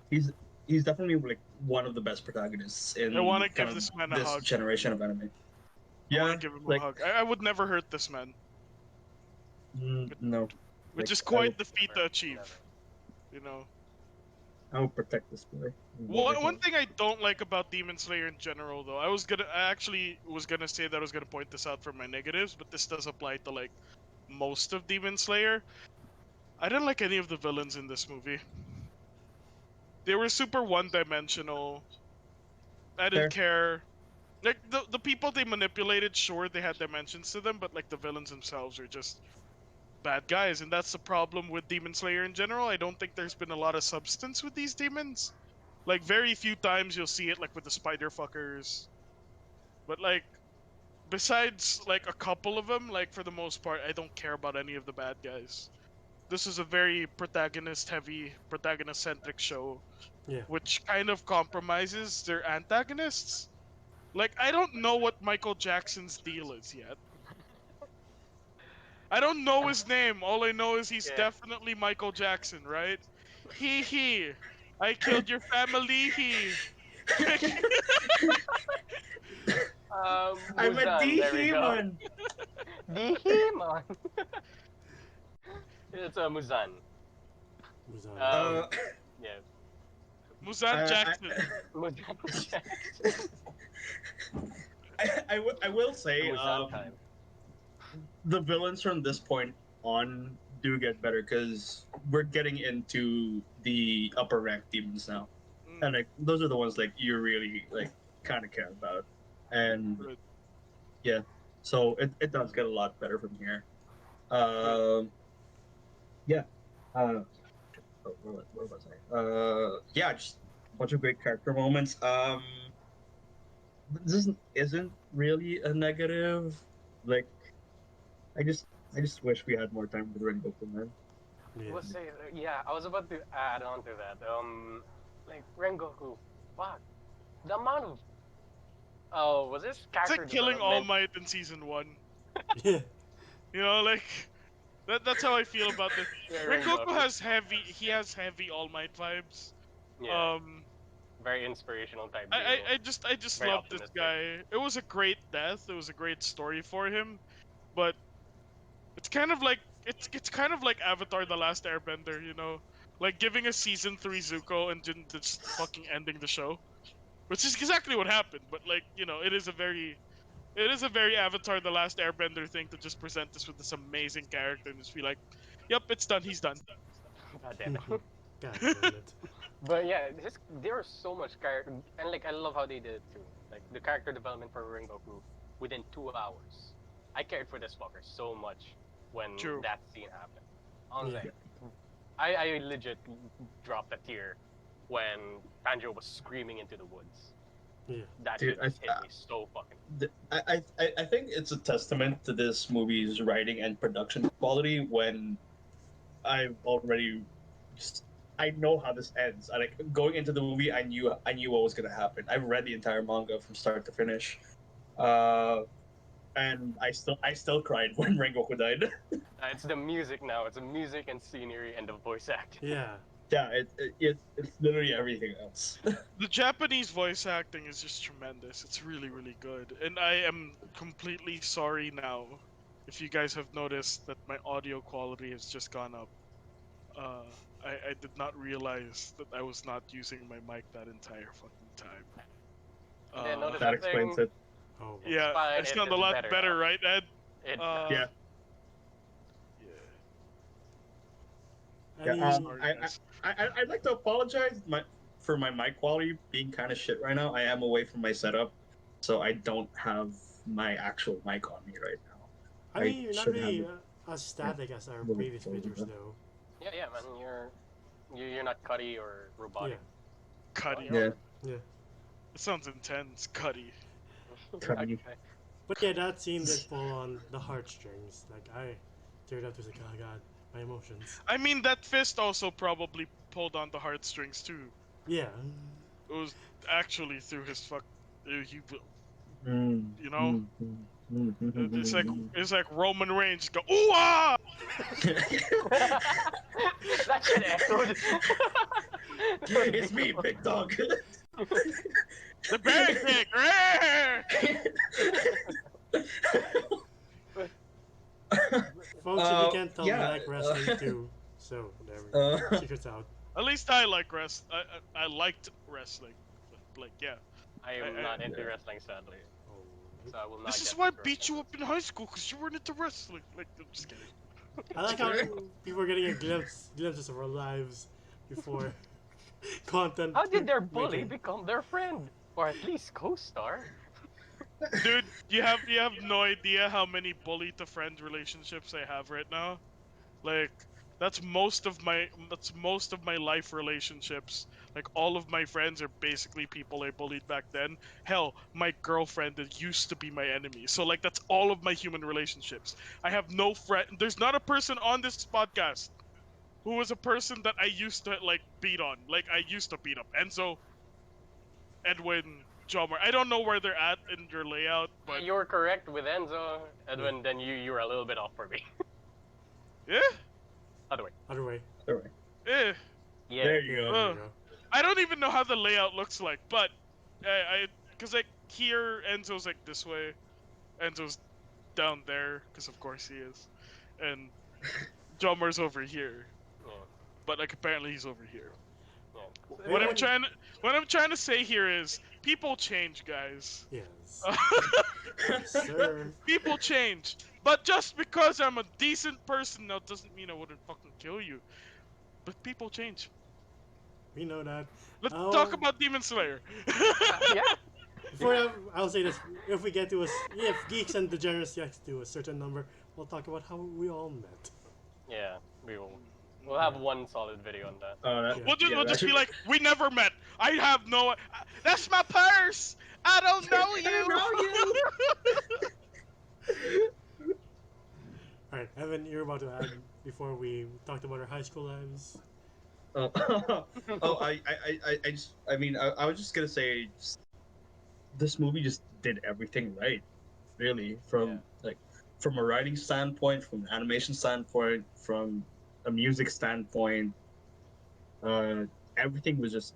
he's he's definitely like one of the best protagonists in I want to kind give of this man a this hug. generation of anime. I Yeah, want to give him like a hug. I would never hurt this man, no, which like, is I quite will, the feat to achieve. You know. I will protect this boy. One thing I don't like about Demon Slayer in general, though, I actually was gonna say that I was gonna point this out for my negatives, but this does apply to like most of Demon Slayer. I didn't like any of the villains in this movie. They were super one-dimensional. I didn't Fair. care. Like the people they manipulated, sure they had dimensions to them, but like the villains themselves are just bad guys, and that's the problem with Demon Slayer in general. I don't think there's been a lot of substance with these demons. Like very few times you'll see it like with the spider fuckers. But like besides like a couple of them, like for the most part, I don't care about any of the bad guys. This is a very protagonist heavy, protagonist centric show, Yeah. which kind of compromises their antagonists. Like I don't know what Michael Jackson's deal is yet. I don't know his name. All I know is he's Yeah. definitely Michael Jackson, right? He. I killed your family. He. I'm a Muzan, there we go. demon. Demon. It's a Muzan. Muzan. Uh, Yeah. Muzan Jackson. Muzan. I will say Muzan time. the villains from this point on do get better because we're getting into the upper rank demons now, and like those are the ones like you really like kind of care about, and Good. yeah, so it does get a lot better from here. Yeah. Where was I? Yeah, just a bunch of great character moments. this isn't really a negative. Like, I just wish we had more time with Rengoku, man. Yeah. Let's say, yeah, I was about to add on to that. Like Rengoku, fuck, the amount of was this It's character like killing All development? Might in season 1. Yeah. You know, like that's how I feel about this. Yeah, Rengoku Rengoku. has heavy All Might vibes. Yeah, Um, very inspirational type I, deal. I just Very love this optimistic. guy. It was a great death. It was a great story for him, but it's kind of like it's kind of like Avatar: The Last Airbender. You know, like giving a season 3 Zuko and then just fucking ending the show, which is exactly what happened. But like it is a very Avatar: The Last Airbender thing to just present us with this amazing character and just be like, "Yep, it's done. He's done." God damn it. God damn it. But yeah, there is so much character, and like I love how they did it too. Like the character development for Rengoku within 2 hours. I cared for this fucker so much when True. that scene happened. I was Yeah. like, I legit dropped a tear when Tanjiro was screaming into the woods. Yeah. That Dude, shit just hit me so fucking. I think it's a testament to this movie's writing and production quality when I've already just I know how this ends. I, like going into the movie, I knew what was gonna happen. I've read the entire manga from start to finish, and I still cried when Rengoku died. It's the music now. It's the music and scenery and the voice acting. Yeah. Yeah, it's literally everything else. The Japanese voice acting is just tremendous. It's really, really good. And I am completely sorry now if you guys have noticed that my audio quality has just gone up. I did not realize that I was not using my mic that entire fucking time. And then notice That something. explains it. Oh. Yeah, fine, I it- sound a it's lot better better, now. right, Ed? It, Uh, Yeah. Yeah. Yeah, Any- Sorry, I, guys. I'd like to apologize for my mic quality being kind of shit right now. I am away from my setup, so I don't have my actual mic on me right now. I I mean, you're not should really have as static as our Well, previous well, videos, yeah. though. yeah, man, you're not cutty or robotic. Cuddy. Oh, Yeah. Yeah. It sounds intense. Cuddy. Cutty. Okay. But yeah, that scene did pull on the heartstrings. Like, I teared up to like, oh god, my emotions. I mean, that fist also probably pulled on the heartstrings too. Yeah. It was actually through his fuck. He, Mm, you know, it's like mm. it's like Roman Reigns go ooh ah. That shit echoed. It's me, big dog. The Bear Pig. Rah! Folks, if you can't tell, we yeah, like wrestling too. So, there we go. Secrets out. At least I like I liked wrestling. But, like yeah. I am I- not into yeah. wrestling, sadly. Oh. So I will not. This is get why I into beat you wrestling. up in high school because you weren't into wrestling. Like I'm just kidding. I like how people are getting a glimpses of our lives before content. How did their bully making. become their friend, or at least co-star? Dude, you have no idea how many bully to friend relationships I have right now. Like that's most of my life relationships. Like all of my friends are basically people I bullied back then. Hell, my girlfriend that used to be my enemy. So like that's all of my human relationships. I have no friend. There's not a person on this podcast who was a person that I used to like beat on. Like I used to beat up Enzo, Edwin, Jomar. I don't know where they're at in your layout, but You were correct with Enzo, Edwin. Then you were a little bit off for me. yeah, Other way. Alright. yeah. Yeah. There you There go. we go. I don't even know how the layout looks like, but because like here Enzo's like this way, Enzo's down there because of course he is, and Jomar's over here, Yeah. but like apparently he's over here. Yeah. What I'm Everyone- trying to say here is people change, guys. Yes. Sir. People change, but just because I'm a decent person now doesn't mean I wouldn't fucking kill you. But people change. We know that. Let's Oh. talk about Demon Slayer. Yeah. Before I'll say this: if we get to if geeks and degenerates get to a certain number, we'll talk about how we all met. Yeah. We'll have one solid video on that. We'll just, yeah, we'll that just be should- like, we never met. I have no. That's my purse. I don't know I don't know you. All right, Evan, you're about to add before we talked about our high school lives. Oh, I was just gonna say, this movie just did everything right, really. From like, from a writing standpoint, from an animation standpoint, from a music standpoint, uh, everything was just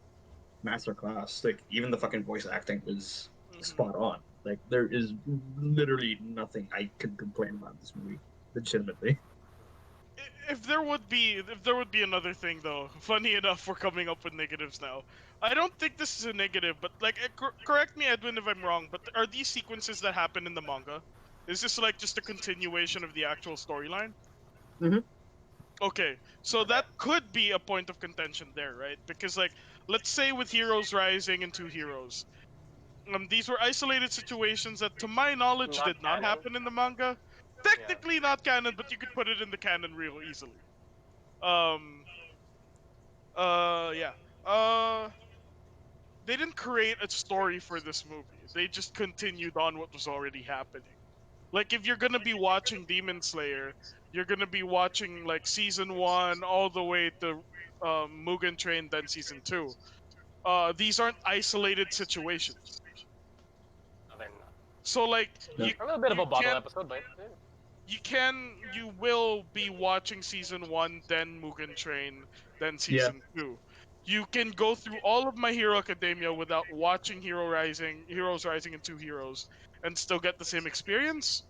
masterclass. Like, even the fucking voice acting was Mhm. spot on. Like, there is literally nothing I could complain about this movie, legitimately. If there would be another thing though, funny enough, we're coming up with negatives now. I don't think this is a negative, but like, correct me, Edwin, if I'm wrong. But are these sequences that happen in the manga? Is this like just a continuation of the actual storyline? Mhm. Okay, so that could be a point of contention there, right? Because like, let's say with Heroes Rising and Two Heroes, these were isolated situations that, to my knowledge, Not did not canon. happen in the manga. Yeah. Technically not canon, but you could put it in the canon real easily. Um, yeah. Uh, they didn't create a story for this movie. They just continued on what was already happening. Like, if you're gonna be watching Demon Slayer, you're gonna be watching like season one all the way to Mugen Train, then season two. These aren't isolated situations. No, they're not. So like, Yeah. you A little bit of you a bottle can't episode, but you will be watching season one, then Mugen Train, then Yeah. season two. You can go through all of My Hero Academia without watching Heroes Rising, and Two Heroes, and still get the same experience.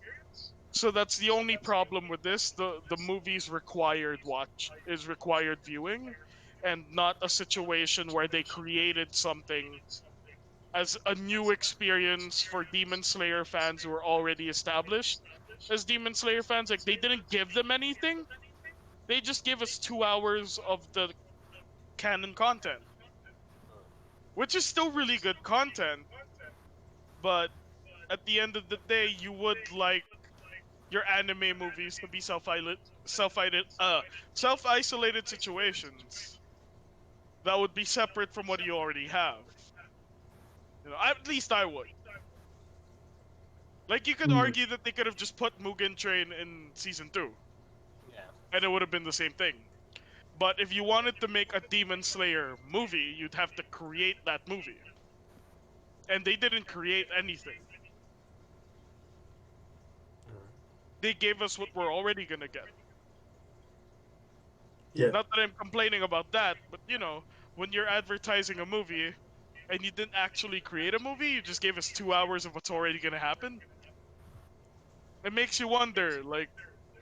So that's the only problem with this. The movie's required viewing, and not a situation where they created something as a new experience for Demon Slayer fans who are already established as Demon Slayer fans. Like, they didn't give them anything. They just gave us 2 hours of the canon content, which is still really good content. But at the end of the day, you would like your anime movies to be self isolated situations that would be separate from what you already have. At least I would. Like, you could Mm. argue that they could have just put Mugen Train in season two, yeah. and it would have been the same thing. But if you wanted to make a Demon Slayer movie, you'd have to create that movie. And they didn't create anything. All right. They gave us what we're already gonna get. Yeah. Not that I'm complaining about that, but when you're advertising a movie and you didn't actually create a movie, you just gave us 2 hours of what's already gonna happen. It makes you wonder, like,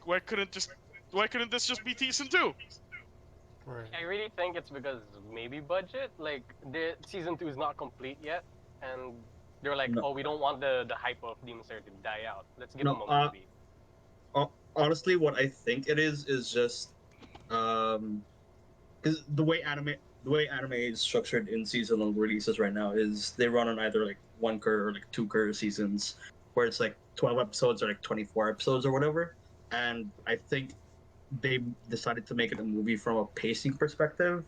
why couldn't just why couldn't this just be season two? Right. I really think it's because maybe budget. Like the season 2 is not complete yet, and they're like, No. oh, we don't want the hype of Demon Slayer to die out. Let's give them No. a movie. Honestly, what I think it is just because the way anime is structured in seasonal releases right now is they run on either like one cour or like two cour seasons, where it's like 12 episodes or like 24 episodes or whatever. And I think they decided to make it a movie from a pacing perspective,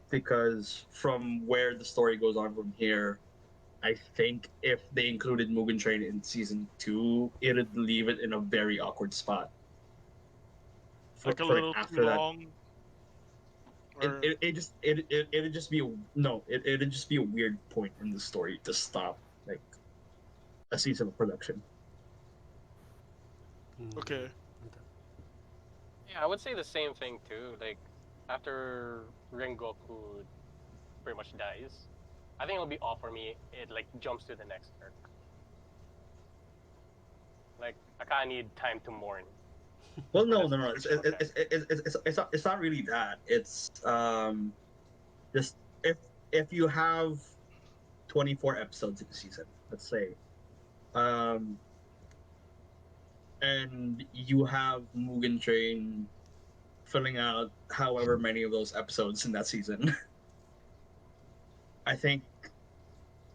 because from where the story goes on from here, I think if they included Mugen Train in season two, it'd leave it in a very awkward spot Like a for little too after that. long. Or It'd just be it'd just be a weird point in the story to stop like a season of production. Mm, okay. okay. Yeah, I would say the same thing too. Like after Rengoku pretty much dies, I think it'll be off for me. It like jumps to the next arc. Like I kind of need time to mourn. Well, no, That's no, no. pretty okay. It's not really that. It's just if you have 24 episodes in a season, let's say, um, and you have Mugen Train filling out however many of those episodes in that season. I think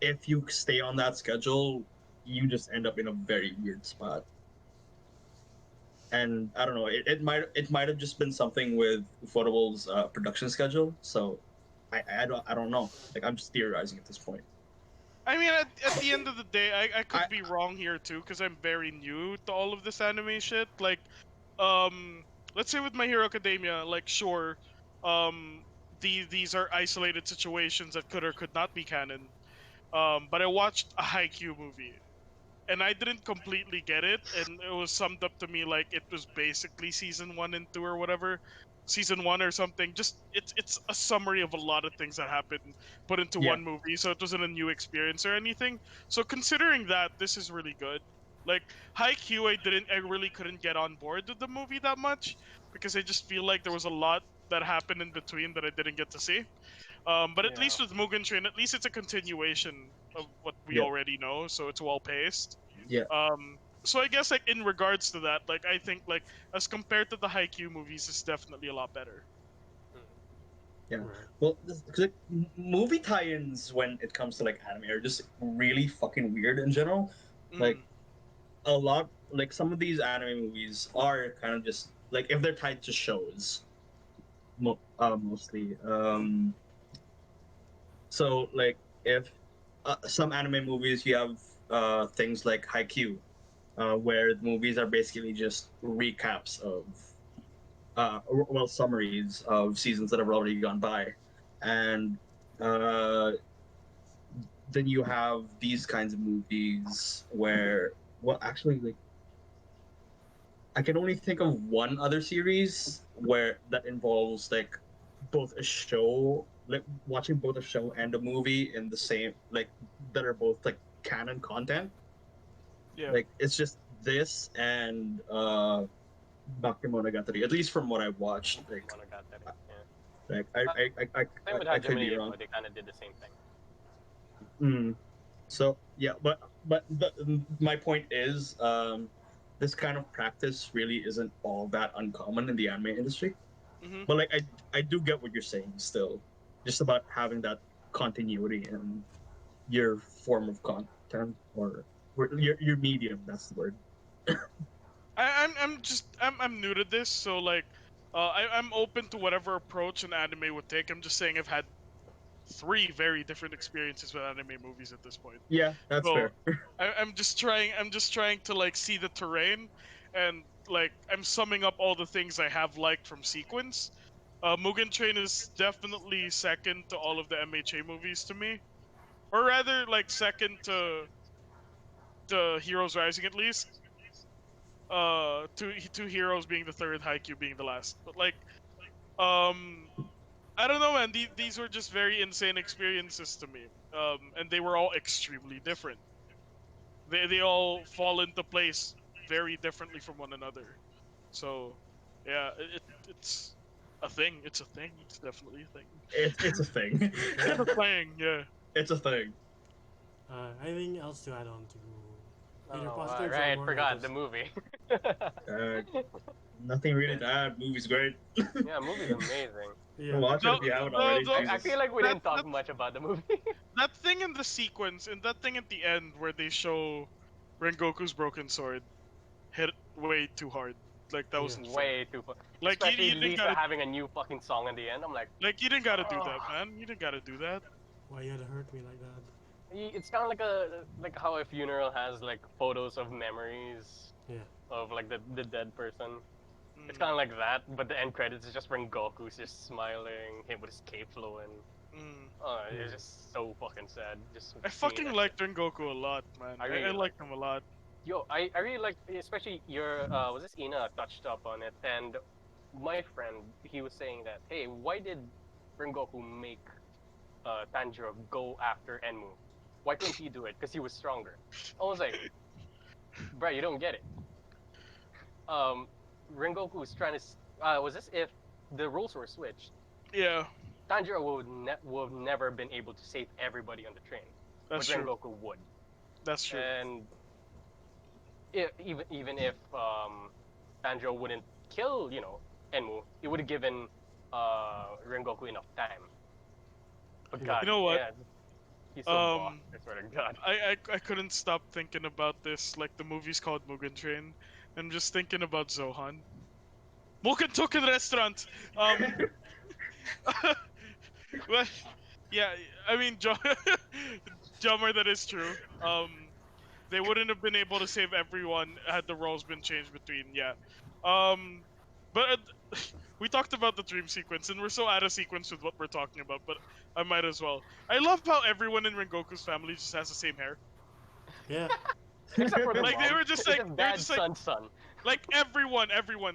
if you stay on that schedule, you just end up in a very weird spot. And I don't know, it might have just been something with Ufotable's production schedule. So I don't know. Like, I'm just theorizing at this point. I mean, at the end of the day, I could I- be wrong here too, because I'm very new to all of this anime shit. Like, let's say with My Hero Academia, like, sure, um, these are isolated situations that could or could not be canon. But I watched a Haikyuu movie, and I didn't completely get it, and it was summed up to me like it was basically season 1 and 2 or whatever, season 1 or something. Just it's a summary of a lot of things that happened put into yeah, one movie, so it wasn't a new experience or anything. So considering that, this is really good. Like Haikyuu, I really couldn't get on board with the movie that much because I just feel like there was a lot that happened in between that I didn't get to see. But at Yeah. least with Mugen Train, at least it's a continuation of what we yeah, already know, so it's well paced. yeah. So I guess like in regards to that, like I think like as compared to the Haikyuu movies, it's definitely a lot better. Yeah. Right. Well, like, movie tie-ins when it comes to like anime are just really fucking weird in general. Like Mm, a lot, like some of these anime movies are kind of just like if they're tied to shows, mostly. So like if some anime movies you have things like Haikyuu, where the movies are basically just recaps of well summaries of seasons that have already gone by, and uh, then you have these kinds of movies where well actually like I can only think of one other series where that involves like both a show like watching both a show and a movie in the same like that are both like canon content. yeah. Like it's just this and Bakemonogatari, at least from what I've watched. Monogatari. Yeah. Like Same with I could Hajime be wrong. Ippo. They kind of did the same thing. Mm. So yeah, my point is, this kind of practice really isn't all that uncommon in the anime industry. Hmm. But like, I do get what you're saying still, just about having that continuity in your form of content or your medium. That's the word. I'm new to this, so like, I'm open to whatever approach an anime would take. I'm just saying I've had three very different experiences with anime movies at this point. Yeah, that's So fair. I'm just trying to like see the terrain, and like I'm summing up all the things I have liked from Sequence. Mugen Train is definitely second to all of the MHA movies to me, or rather like second to Heroes Rising at least. Two Heroes being the third, Haikyuu being the last. But like um I don't know, man. These were just very insane experiences to me. And they were all extremely different. They all fall into place very differently from one another. So, yeah, it's a thing. It's a thing. It's definitely a thing. It's a thing. It's a thing. Yeah. It's a thing. Anything else to add on to either Oh, positives right. or Forgot negatives? the movie. Nothing really to add. Movie's great. Yeah, movie's amazing. Yeah. Watch it No, if you haven't no, already. no, I Jesus. feel like we that, didn't talk that much about the movie. that thing in the sequence and that thing at the end where they show Rengoku's broken sword hit way too hard. Like that Yeah. wasn't fair. Way too far. Like Especially you didn't Lisa gotta having a new fucking song in the end. I'm like, do that, oh. man. You didn't gotta do that. Why you had to hurt me like that? It's kind of like how a funeral has like photos of memories Yeah. of like the dead person. It's Mm, kind of like that, but the end credits is just Rengoku's just smiling, him with his cape flowing. mm. Oh, Yeah. it's just so fucking sad. Just I seeing fucking that liked Rengoku a lot, man. I I really liked him a lot. Yo, I really like, especially your, was this Ina touched up on it, and my friend, he was saying that, hey, why did Rengoku make Tanjiro go after Enmu? Why couldn't he do it? Because he was stronger. I was like, bruh, you don't get it. Rengoku was trying to, was this if the roles were switched? Yeah, Tanjiro would have never been able to save everybody on the train, that's but true. Rengoku would. That's true. And even if Tanjiro wouldn't kill, Enmu, he would have given Rengoku enough time. But Yeah. God, You know what? yeah, he's so boss. I swear to God. I couldn't stop thinking about this. Like the movie's called Mugen Train. I'm just thinking about Zohan. Mugen Token Restaurant. Well, yeah. I mean, Jummer, that is true. They wouldn't have been able to save everyone had the roles been changed between. Yeah. But we talked about the dream sequence, and we're so out of sequence with what we're talking about. But I might as well. I love how everyone in Rengoku's family just has the same hair. Yeah. Except for the Like mom. they were just It's like just they were dad, just like son. like everyone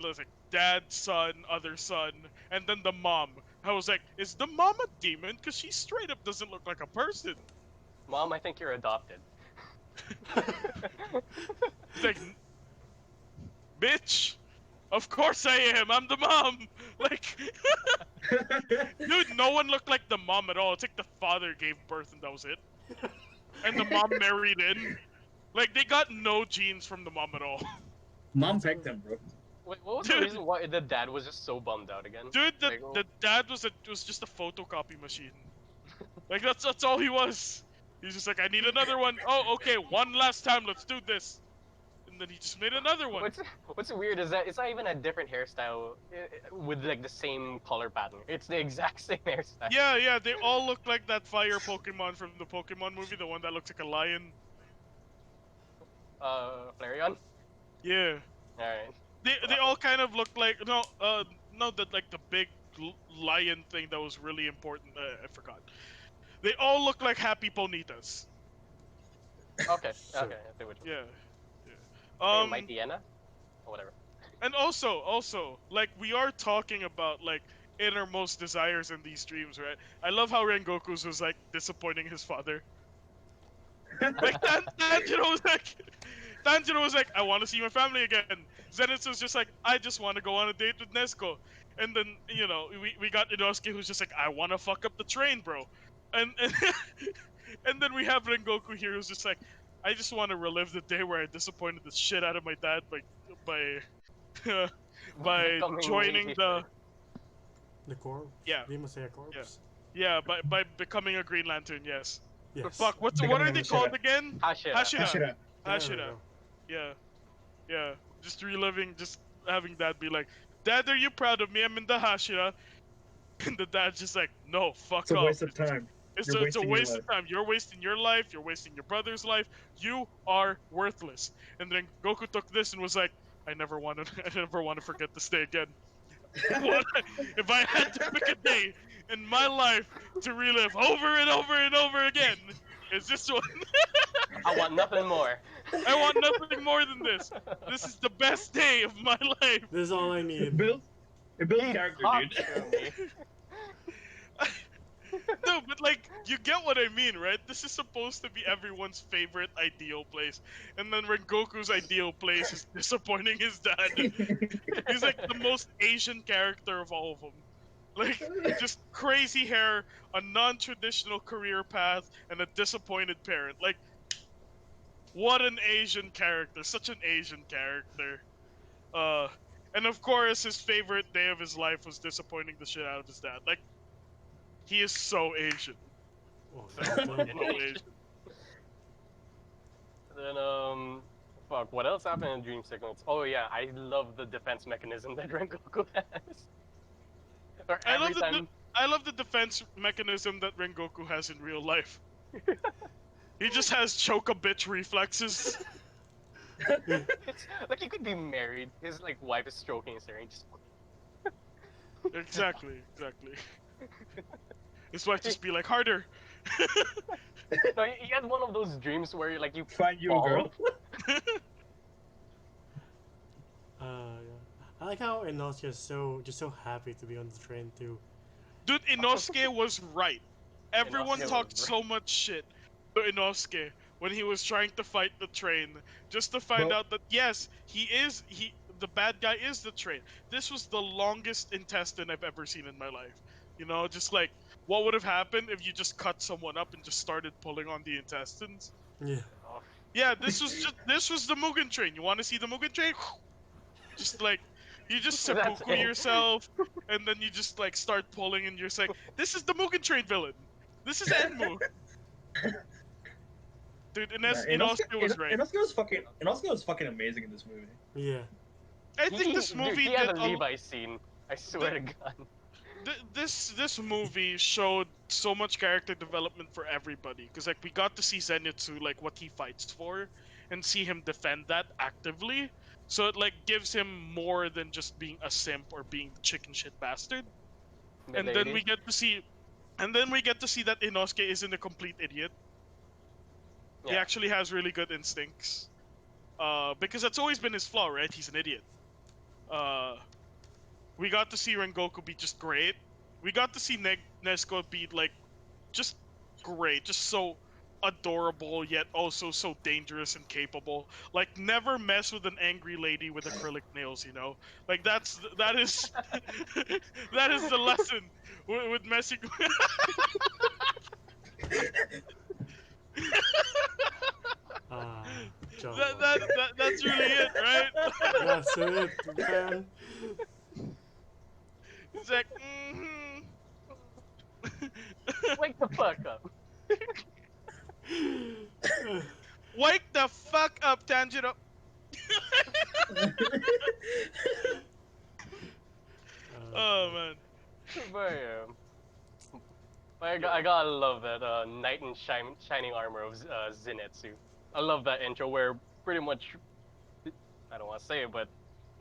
was like dad, son, other son, and then the mom. I was like, is the mom a demon? Because she straight up doesn't look like a person. Mom, I think you're adopted. It's like, bitch. Of course I am. I'm the mom. Like, dude, no one looked like the mom at all. It's like the father gave birth and that was it. And the mom married in. Like, they got no genes from the mom at all. Mom pegged him, bro. Wait, what was Dude. the reason why the dad was just so bummed out again? Dude, Like, the dad was just a photocopy machine. Like, that's all he was. He's just like, I need another one. Oh, okay, one last time, let's do this. And then he just made another one. What's weird is that it's not even a different hairstyle with like the same color pattern. It's the exact same hairstyle. Yeah, they all look like that fire Pokemon from the Pokemon movie, the one that looks like a lion. Flareon? Yeah. Alright. They all kind of look like no that like the big lion thing that was really important. I forgot. They all look like happy ponitas. Okay, Sure. okay, I see what you Yeah. Mighty Anna? Or whatever. And also, like we are talking about like innermost desires in these dreams, right? I love how Rengoku's was like disappointing his father. Like Tanjiro was like, I want to see my family again. Zenitsu's just like, I just want to go on a date with Nezuko. And then, you know, we got Inosuke who's just like, I want to fuck up the train, bro. And and then we have Rengoku here who's just like, I just want to relive the day where I disappointed the shit out of my dad by Becoming joining the The corpse. Yeah. Demon Slayer corpse. by becoming a Green Lantern. Yes. Yes. Fuck. What Becoming are a they Hashira. called again? Hashira. Hashira. Hashira. Hashira. There we go. Yeah. Just reliving, just having dad be like, Dad, are you proud of me? I'm in the Hashira. And the dad's just like, no, fuck It's a off. waste of time. It's You're a wasting your waste life. of time. You're wasting your life. You're wasting your brother's life. You are worthless. And then Goku took this and was like, I never want to forget this day again. If I had to pick a day in my life to relive over and over and over again, it's this one. I want nothing more. I want nothing more than this. This is the best day of my life. This is all I It need. builds character, Talk dude. to me. No, but like, you get what I mean, right? This is supposed to be everyone's favorite ideal place. And then Rengoku's ideal place is disappointing his dad. He's like the most Asian character of all of them. Like, just crazy hair, a non-traditional career path, and a disappointed parent. Like, what an Asian character. Such an Asian character. And of course, his favorite day of his life was disappointing the shit out of his dad. Like, he is so Asian. Oh, So Asian. Then fuck, what else happened in Dream Sequence? Oh yeah, I love the defense mechanism that Rengoku has. Or I every love time I love the defense mechanism that Rengoku has in real life. He just has choke a bitch reflexes. it's like he could be married. His like wife is stroking his hair and just Exactly. His wife just be like, harder. no, he had one of those dreams where like you Find you, fall. girl. Yeah. I like how Inosuke is just so happy to be on the train too. Dude, Inosuke was right. Everyone Inosuke talked was so much shit to Inosuke when he was trying to fight the train, just to find Well- out that yes, the bad guy is the train. This was the longest intestine I've ever seen in my life. You know, just like what would have happened if you just cut someone up and just started pulling on the intestines. Yeah. Yeah, this was the Mugen train. You want to see the Mugen train? Just like you just That's seppuku it. yourself, and then you just like start pulling, and you're just like, "This is the Mugen train villain. This is Enmu." Dude, Inosuke was right. Inosuke was fucking amazing in this movie. Yeah. I think this Dude, movie he had did a Levi scene. I swear to God. this movie showed so much character development for everybody, because like we got to see Zenitsu, like what he fights for, and see him defend that actively. So it like gives him more than just being a simp or being the chicken shit bastard. And then we get to see, that Inosuke isn't a complete idiot. He Yeah. actually has really good instincts. Because that's always been his flaw, right? He's an idiot. We got to see Rengoku be just great. We got to see Nezuko be like just great, just so adorable yet also so dangerous and capable. Like never mess with an angry lady with acrylic nails, you know? Like that is that is the lesson with messing. Ah, John. That's really it, right? That's it, man. It's like, Wake the fuck up. wake the fuck up, Tanjiro. Oh man. But I gotta love that knight in shining armor of Zenitsu. I love that intro where pretty much, I don't want to say it, but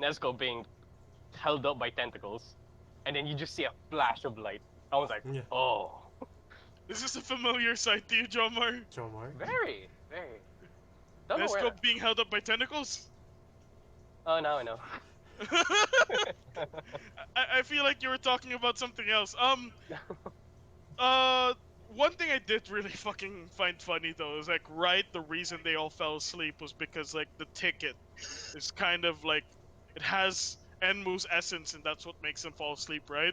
Nezuko being held up by tentacles, and then you just see a flash of light. I was like, Yeah. oh. Is this a familiar sight to you, Jomar? John Mark. Very, very. Don't know where. Nezuko being held up by tentacles? Oh, now I know. I feel like you were talking about something else. One thing I did really fucking find funny though is like, right, the reason they all fell asleep was because like the ticket is kind of like, it has Enmu's essence and that's what makes them fall asleep, right?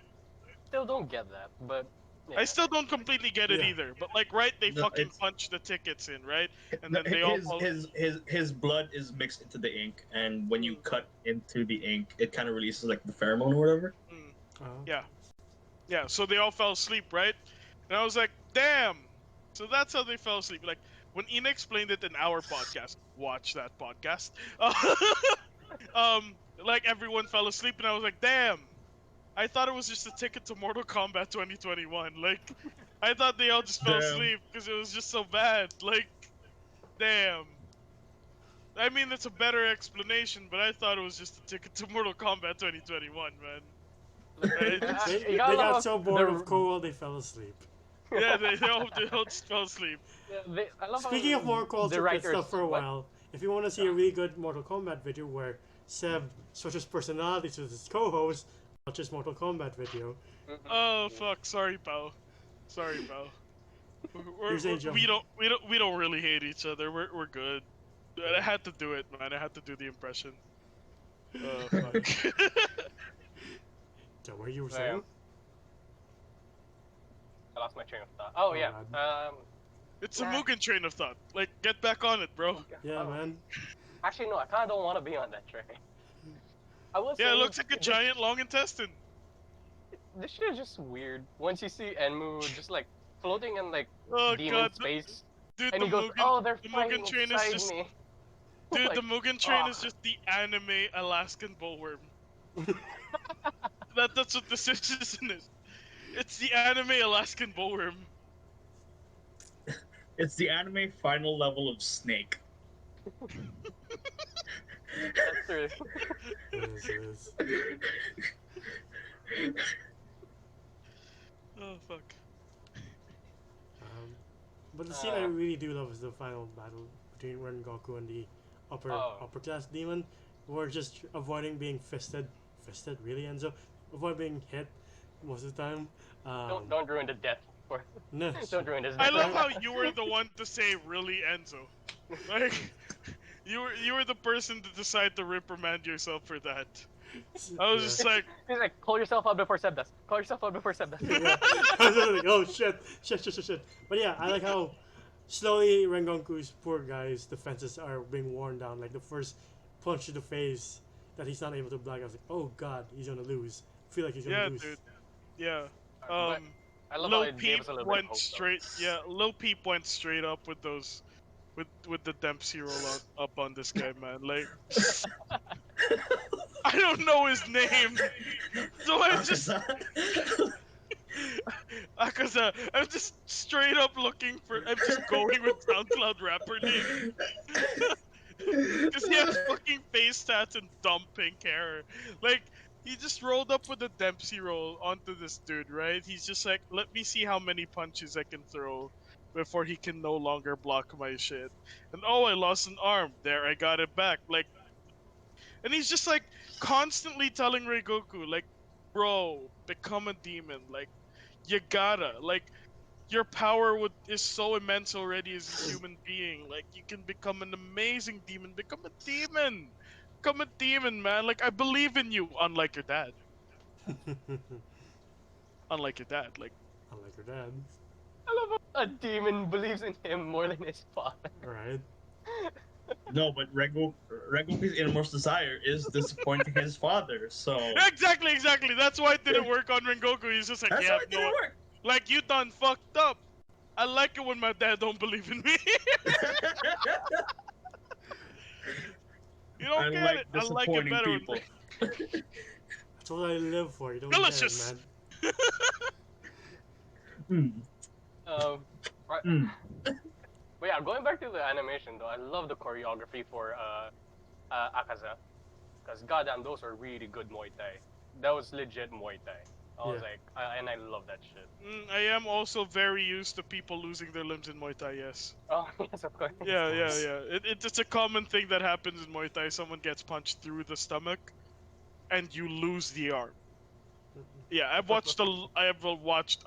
Still don't get that, but yeah. I still don't completely get it Yeah. either, but like, right, they No, fucking it's- punch the tickets in, right? And then they all fall... his blood is mixed into the ink, and when you cut into the ink, it kind of releases like the pheromone or whatever. Oh. Yeah, so they all fell asleep, right? And I was like, damn! So that's how they fell asleep. Like, when Ina explained it in our podcast, watch that podcast, like, everyone fell asleep, and I was like, damn! I thought it was just a ticket to Mortal Kombat 2021. Like, I thought they all just fell Damn. asleep because it was just so bad. Like, damn. I mean, that's a better explanation, but I thought it was just a ticket to Mortal Kombat 2021, man. Right? They, You gotta got love so bored the- of Cole, they fell asleep. Yeah, they all just fell asleep. I love Speaking how of more Cole the secret writers- stuff for a what? while, if you want to see a really good Mortal Kombat video where Seb switches personalities with his co-host, watch his Mortal Kombat video. Oh fuck! Sorry, pal. Sorry, pal. Here's Angel. We don't really hate each other. We're good. I had to do it, man. I had to do the impression. Oh fuck. So what you were Yeah. saying? I lost my train of thought. Oh, Oh, yeah. It's a Nah. Mugen train of thought. Like, get back on it, bro. Yeah, oh. man. Actually, no. I kind of don't want to be on that train. I will say Yeah, it looks like a this- giant long intestine. This shit is just weird. Once you see Enmu just like floating in like Oh demon god, space, dude, and the he goes, Mugen, "Oh, they're the fighting Mugen train is inside just, me." dude, Like, the Mugen train is ah. just the anime Alaskan bullworm. That's what this is, isn't it? It's the anime Alaskan bullworm. It's the anime final level of Snake. That's true. It is. Oh fuck. But the scene I really do love is the final battle between Rengoku and the upper class demon. We're just avoiding being fisted. Fisted, really, Enzo? Avoid being hit most of the time. Don't ruin the death for. No. Don't ruin his I death. love how you were the one to say really Enzo. Like you were the person to decide to reprimand yourself for that. I was just like, He's like, call yourself out before Seb does. Call yourself out before Seb does. Yeah. I was like, oh shit. But yeah, I like how slowly Rengoku's poor guy's defenses are being worn down. Like the first punch to the face that he's not able to block. I was like, oh god, he's gonna lose. I feel like he's gonna yeah, lose. dude. Yeah. But I love how Low it gave Peep us a little bit of went hope, though. straight. Yeah, Low Peep went straight up with those, with the Dempsey roll up on this guy, man. Like, I don't know his name, so I just Akaza. I'm just straight up looking for. I'm just going with SoundCloud rapper name. Because he has fucking face tats and dumb pink hair. Like, he just rolled up with a Dempsey roll onto this dude, right? He's just like, let me see how many punches I can throw before he can no longer block my shit. And oh, I lost an arm. There, I got it back. Like, and he's just like constantly telling Reigoku, like, bro, become a demon. Like, you gotta. Like, your power is so immense already as a human being. Like, you can become an amazing demon. Become a demon. Become a demon, man. Like, I believe in you. Unlike your dad. Unlike your dad. Like, Unlike your dad. I love how a demon believes in him more than his father. Right. No, but Rengoku's innermost desire is disappointing his father. So exactly. That's why it didn't work on Rengoku. He's just like, that's yeah, why it didn't work. like, you done fucked up. I like it when my dad don't believe in me. You don't get Unlike it. I like it disappointing better people. That's what I live for. You don't Delicious. get it, man. Right. Mm. But yeah, going back to the animation though, I love the choreography for Akaza, because goddamn, those are really good Muay Thai. That was legit Muay Thai. I was Yeah. like, and I love that shit. I am also very used to people losing their limbs in Muay Thai, yes. Oh yes, of course. Yeah. course. It's a common thing that happens in Muay Thai. Someone gets punched through the stomach, and you lose the arm. Yeah, I have watched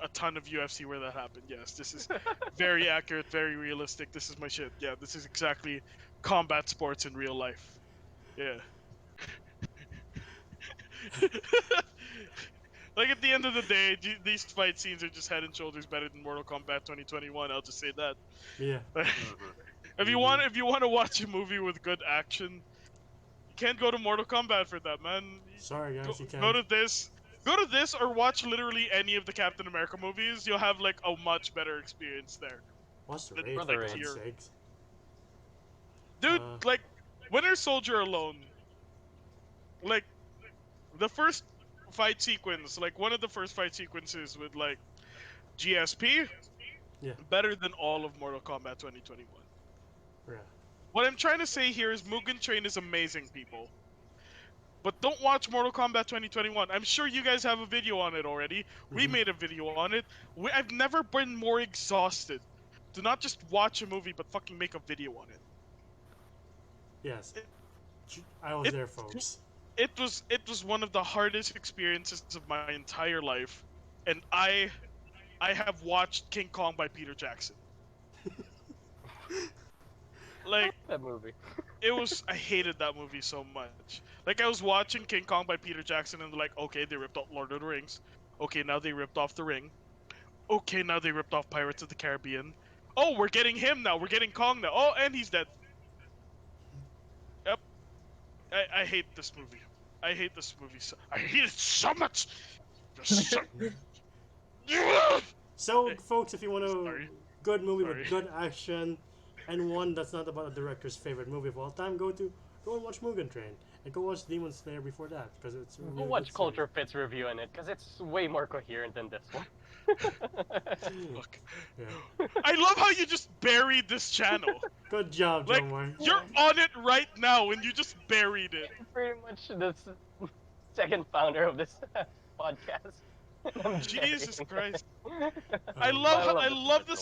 a ton of UFC where that happened. Yes, this is very accurate, very realistic. This is my shit. Yeah, this is exactly combat sports in real life. Yeah. Like, at the end of the day, these fight scenes are just head and shoulders better than Mortal Kombat 2021. I'll just say that. Yeah. If you want to watch a movie with good action, you can't go to Mortal Kombat for that, man. Sorry, guys, you can't. Go to this or watch literally any of the Captain America movies. You'll have like a much better experience there. What's the Then rate, like for here. God's sakes? Dude, like, Winter Soldier alone, like, the first fight sequence, like one of the first fight sequences with like GSP, Yeah. better than all of Mortal Kombat 2021. Yeah. What I'm trying to say here is Mugen Train is amazing, people. But don't watch Mortal Kombat 2021. I'm sure you guys have a video on it already. We Mhm. made a video on it. I've never been more exhausted. Do not just watch a movie, but fucking make a video on it. Yes. I was there, folks. It was one of the hardest experiences of my entire life, and I have watched King Kong by Peter Jackson. Like, That movie. I hated that movie so much. Like, I was watching King Kong by Peter Jackson, and they're like, okay, they ripped off Lord of the Rings. Okay, now they ripped off The Ring. Okay, now they ripped off Pirates of the Caribbean. Oh, we're getting him now. We're getting Kong now. Oh, and he's dead. Yep. I hate this movie. I hate this movie I hate it so much. So, folks, if you want a Sorry. good movie Sorry. with good action and one that's not about a director's favorite movie of all time, go and watch Mugen Train and go watch Demon Slayer before that because it's a really Go good watch series. Culture Fit's review on it, because it's way more coherent than this one. Look, Yeah. I love how you just buried this channel. Good job, Like, Jomar. you're on it right now, and you just buried it. Pretty much the second founder of this podcast. I'm Jesus joking. Christ. I love the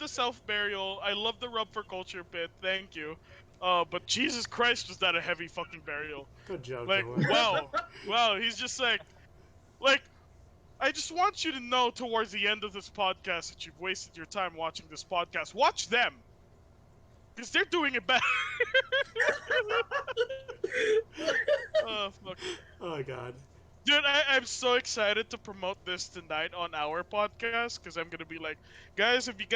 self burial. I love the rub for culture bit. Thank you. But Jesus Christ, was that a heavy fucking burial? Good job, Like, Jomar. wow. He's just like, I just want you to know towards the end of this podcast that you've wasted your time watching this podcast. Watch them, because they're doing it better. Oh fuck. Oh god. Dude, I'm so excited to promote this tonight on our podcast, because I'm gonna be like, guys, if you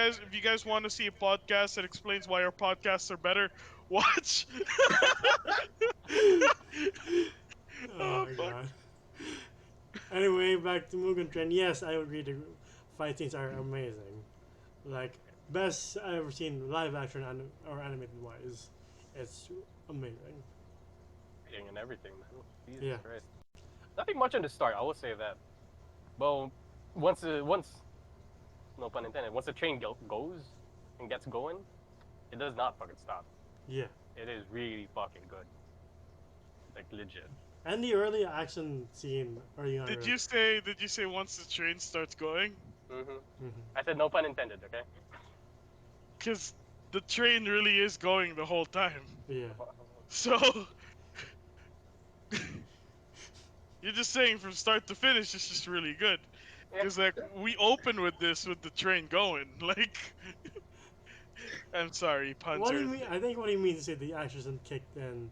guys want to see a podcast that explains why our podcasts are better, watch. Oh my fuck. god. Anyway, back to Mugen Train. Yes, I agree. The fight scenes are amazing. Like, best I've ever seen live action or animated wise. It's amazing. And everything, man. Jesus Yeah. Christ. Nothing much in the start, I will say that. Well, once no pun intended. Once the train goes and gets going, it does not fucking stop. Yeah. It is really fucking good. Like legit. And the early action scene early on. Did you say once the train starts going? Mm-hmm. I said no pun intended. Okay. Because the train really is going the whole time. Yeah. So you're just saying from start to finish, it's just really good. Because like we open with this with the train going, like. I'm sorry, puns What do are. you mean? I think what he means is that the action isn't kicked in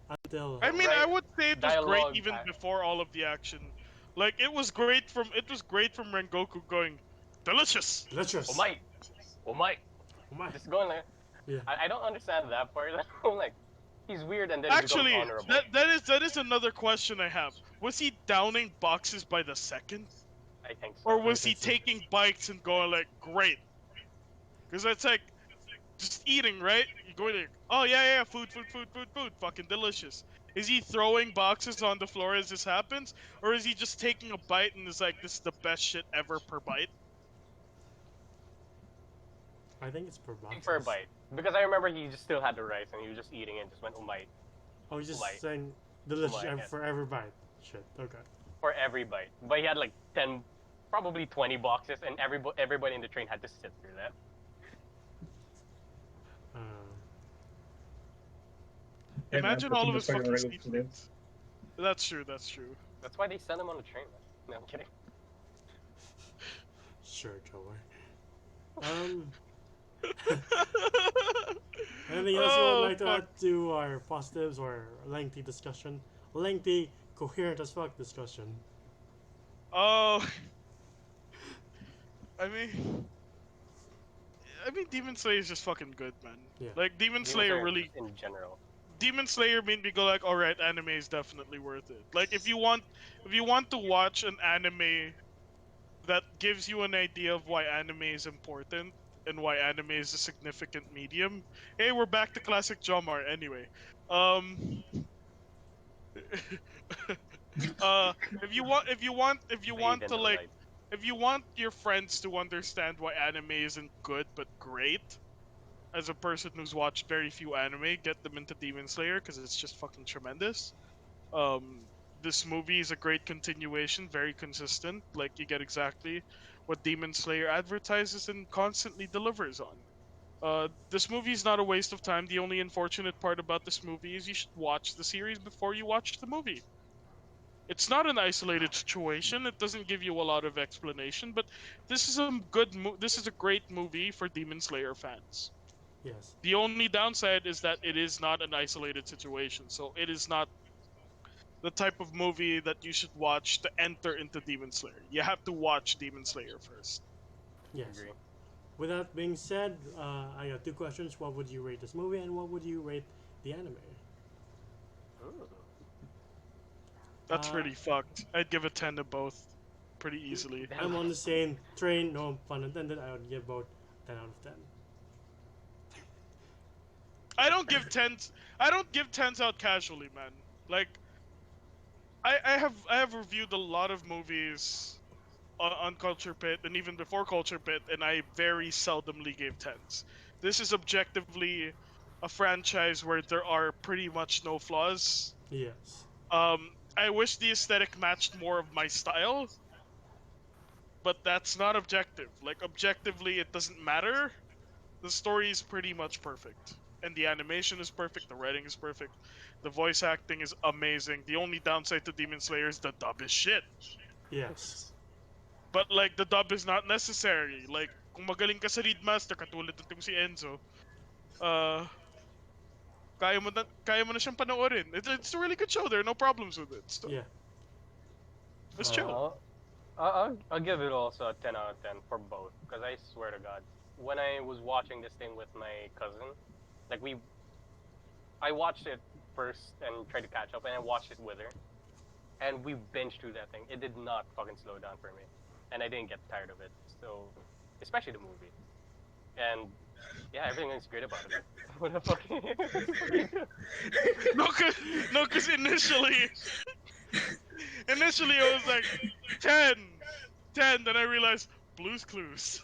until. I mean, I would say it was great Dialogue, even before all of the action. Like it was great from Rengoku going, delicious. Delicious. Oh my. Oh my. Just going like. Yeah. I don't understand that part. I'm like, he's weird and then Actually, he becomes honorable. that is another question I have. Was he downing boxes by the second, I think so. or was he think so. taking bites and going like, great? Because that's like just eating, right? You go like, oh yeah, food, fucking delicious. Is he throwing boxes on the floor as this happens, or is he just taking a bite and is like, this is the best shit ever per bite? I think it's per box. For a bite. Because I remember he just still had the rice and he was just eating it and just went, oh my. Oh, he's just Light. saying delicious Light, yeah. for every bite. Shit. Okay. For every bite. But he had like 10, probably 20 boxes and everybody in the train had to sit through that. Imagine all of his fucking regular sequence. That's true. That's true. That's why they sent him on the train. No, I'm kidding. Sure, Joey. Anything else you would like to add to our positives or lengthy discussion? Lengthy, coherent as fuck discussion. Oh. I mean, Demon Slayer is just fucking good, man. Yeah. Like Demon Slayer really. In general. Demon Slayer made me go like, all right, anime is definitely worth it. Like if you want to watch an anime that gives you an idea of why anime is important and why anime is a significant medium. Hey, we're back to classic Jomar anyway. If you want your friends to understand why anime isn't good but great, as a person who's watched very few anime, get them into Demon Slayer because it's just fucking tremendous. This movie is a great continuation, very consistent. Like you get exactly what Demon Slayer advertises and constantly delivers on. This movie is not a waste of time. The only unfortunate part about this movie is you should watch the series before you watch the movie. It's not an isolated situation. It doesn't give you a lot of explanation, but this is a great movie for Demon Slayer fans. Yes. The only downside is that it is not an isolated situation, so it is not the type of movie that you should watch to enter into Demon Slayer. You have to watch Demon Slayer first. Yes. Agree. With that being said, I got two questions. What would you rate this movie, and what would you rate the anime? Ooh. That's pretty fucked. I'd give a 10 to both pretty easily. I'm on the same train, no pun intended. I would give both 10 out of 10. I don't give 10s out casually, man. Like I have reviewed a lot of movies on Culture Pit and even before Culture Pit, and I very seldomly gave 10s. This is objectively a franchise where there are pretty much no flaws. Yes. I wish the aesthetic matched more of my style, but that's not objective. Like objectively, it doesn't matter. The story is pretty much perfect, and the animation is perfect. The writing is perfect. The voice acting is amazing. The only downside to Demon Slayer is the dub is shit. Yes. But like the dub is not necessary. Like kung magaling ka sa Readmaster katulad ng si Enzo, kaya mo na siyang panoorin. It's a really good show. There are no problems with it. So, Yeah. it's chill. I'll give it also a 10 out of 10 for both. Because I swear to God, when I was watching this thing with my cousin, like I watched it first and tried to catch up, and I watched it with her. And we binged through that thing. It did not fucking slow down for me. And I didn't get tired of it. So, especially the movie. And yeah, everything is great about it. What the fuck? No, cause initially I was like 10, then I realized Blue's Clues.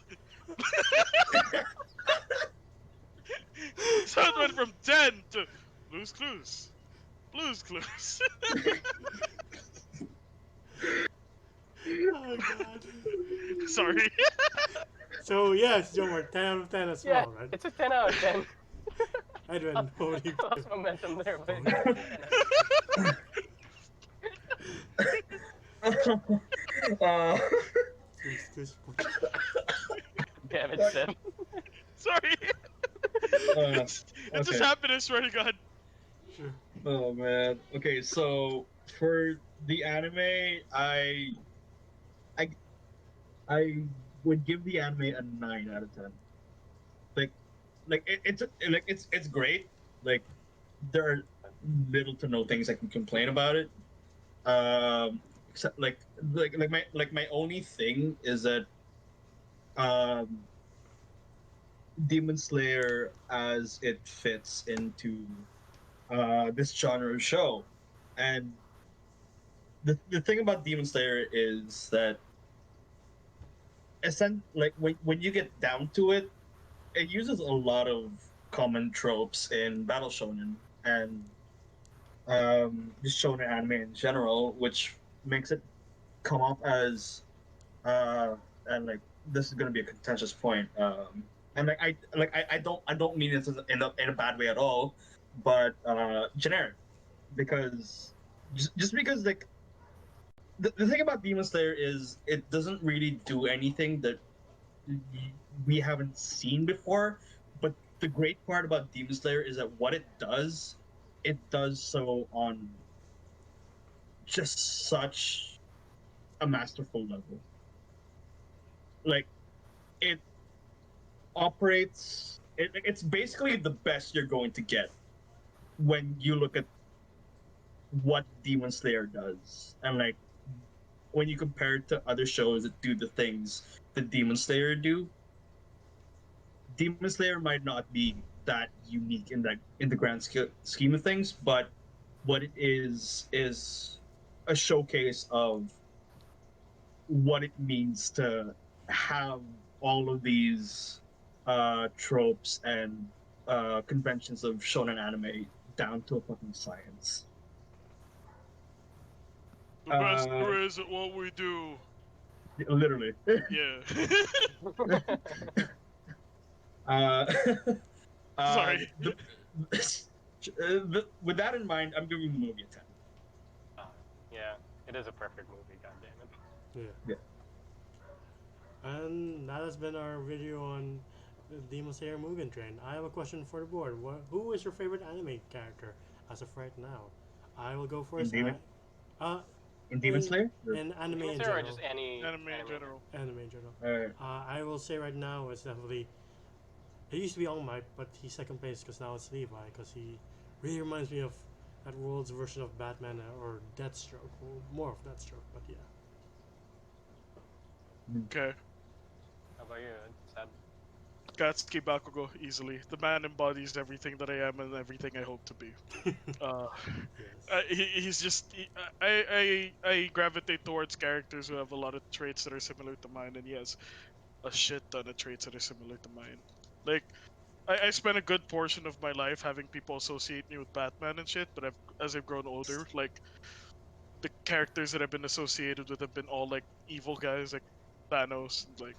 So it went from 10 to Blue's Clues. Blue's Clues. Oh god. Sorry. So yes, Jomar, 10 out of 10 as Yeah, well, right? it's a 10 out of 10. Edwin, what do you I give? lost momentum there, but Oh, yeah, it's a 10 out of 10. uh, Blue's Clues. Damn it, Seb. Sorry. uh, It just okay. happened, I swear to God. Sure. Oh man. Okay, so for the anime, I I would give the anime a 9 out of 10. Like it's great. Like there are little to no things I can complain about it. Except my only thing is that um Demon Slayer as it fits into this genre of show. And the thing about Demon Slayer is that like when you get down to it, it uses a lot of common tropes in battle shonen and just shonen anime in general, which makes it come off as and like this is gonna be a contentious point. And I don't mean it in a bad way at all, but generic because just because like the thing about Demon Slayer is it doesn't really do anything that we haven't seen before. But the great part about Demon Slayer is that what it does so on just such a masterful level. Like it operates. It's basically the best you're going to get when you look at what Demon Slayer does, and like when you compare it to other shows that do the things that Demon Slayer do. Demon Slayer might not be that unique in the grand scheme of things, but what it is a showcase of what it means to have all of these tropes and conventions of shonen anime down to a fucking science. The best there is at what we do. Literally. Yeah. uh, Sorry. with that in mind, I'm giving the movie a 10. Yeah, it is a perfect movie, goddammit. Yeah. Yeah. And that has been our video on the Demon Slayer Mugen Train. I have a question for the board. Who is your favorite anime character as of right now? I will go first. In Demon Slayer? In anime in Or general. just any Anime in general. Anime in general. Alright. I will say right now it's definitely. It used to be All Might, but he's second place because now it's Levi because he really reminds me of that world's version of Batman or Deathstroke. Well, more of Deathstroke, but yeah. Okay. How about you, Sad? Katsuki Bakugo, easily. The man embodies everything that I am and everything I hope to be. Yes. He's just. I gravitate towards characters who have a lot of traits that are similar to mine, and he has a shit ton of traits that are similar to mine. Like, I spent a good portion of my life having people associate me with Batman and shit, but as I've grown older, like, the characters that I've been associated with have been all, like, evil guys, like Thanos, and, like,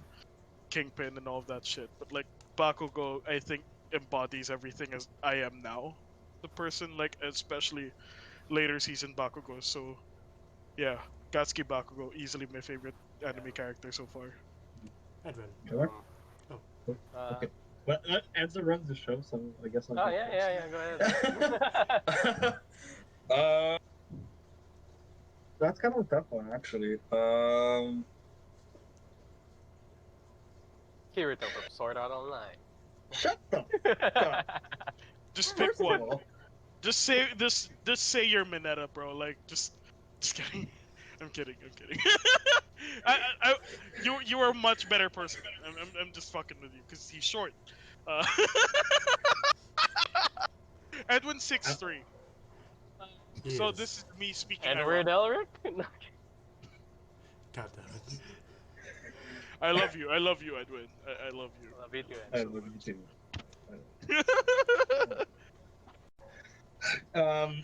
Kingpin and all of that shit. But, like, Bakugo, I think, embodies everything as I am now. The person, like, especially later season Bakugo, so, yeah. Katsuki Bakugo, easily my favorite anime character so far. Edwin. Sure. Uh, Okay. Well, Enzo runs the show, so I guess I'll Oh go yeah, first. go ahead. That's kind of a tough one, actually. Kirito from Sword Art Online. Shut the fuck. Just pick First of one. all, Just say you're Mineta, bro. Like, just kidding. I'm kidding. You are a much better person. I'm just fucking with you because he's short. Uh, Edwin 6'3". He So is. this is me speaking. Edward Elric? God damn it. I love you. I love you, Edwin. I love you. Love you too, I Ed. love you too.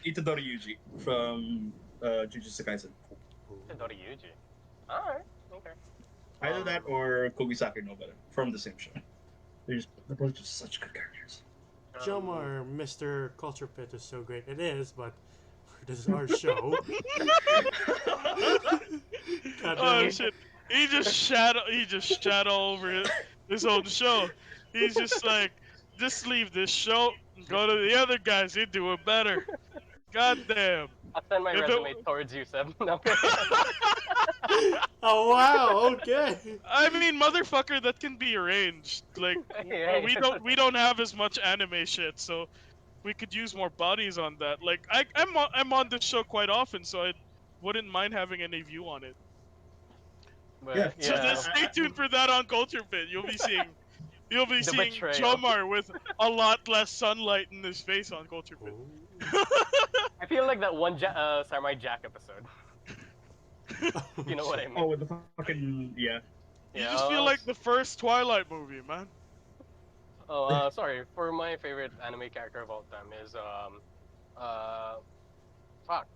Itadori Yuji from Jujutsu Kaisen. Itadori Yuji. Alright, okay. Either that or Kogisaki no better from the same show. They're both just such good characters. Jomar, Mr. Culture Pit is so great. It is, but this is our show. God damn Oh it. shit! He just shat all over his own show. He's just like, just leave this show and go to the other guys. They do it better. God damn. I'll send my If it- resume towards you, Seb. No. Oh wow, okay. I mean, motherfucker, that can be arranged. Like, Hey, we don't have as much anime shit, so we could use more bodies on that. Like, I'm on this show quite often, so I wouldn't mind having any view on it. But, Yeah. So just stay tuned for that on Culture Pit. You'll be seeing The seeing betrayal. Jomar with a lot less sunlight in his face on Culture Pit. I feel like that one Samurai Jack episode. You know what I mean? Oh, with the fucking yeah. You just feel like the first Twilight movie, man. Sorry. For my favorite anime character of all time is fuck,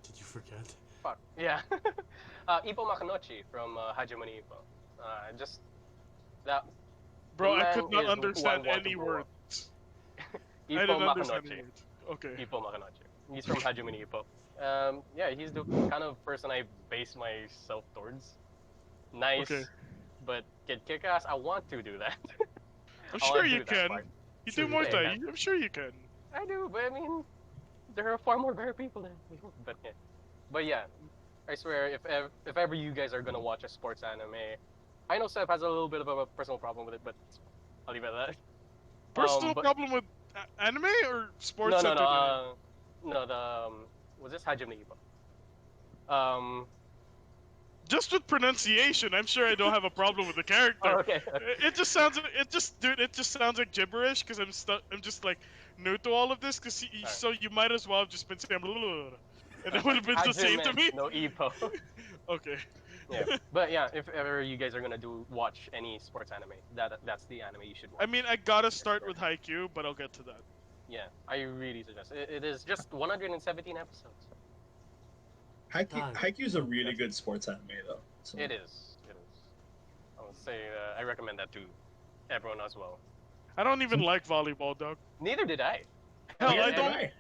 Did you forget? yeah, Ippo Makinochi from Hajime no Ippo. Just that. Bro, The I man could not is who I understand want to any grow up. words. I Ippo didn't understand any Makinochi. words. Okay. Ippo Makinochi. He's from Hajime no Ippo. Yeah, he's the kind of person I base myself towards. Nice, Okay. but get kick-ass. I want to do that. I'm I sure wanna you do that can. part. You Sure do you more can. time. I'm sure you can. I do, but I mean, there are far more better people than me. But yeah, I swear, if ever you guys are gonna watch a sports anime, I know Seth has a little bit of a personal problem with it, but I'll leave it at that. Personal but- problem with anime or sports No, entertainment? no, was this Hajime no Ippo? Just with pronunciation, I'm sure I don't have a problem with the character. Oh, okay. It just sounds, dude, it just sounds like gibberish because I'm just like new to all of this. So you might as well have just been saying, blah, blah, blah, and it would have been the same to Hajime me. no Ippo. Okay. Yeah, but yeah, if ever you guys are gonna watch any sports anime, that's the anime you should watch. I mean, I gotta start with Haikyuu, but I'll get to that. Yeah, I really suggest it. It is just 117 episodes. God. Haikyuu's a really good sports anime though. So. It is. It is. I would say I recommend that to everyone as well. I don't even like volleyball, dog. Neither did I. Hell, Neither I did don't.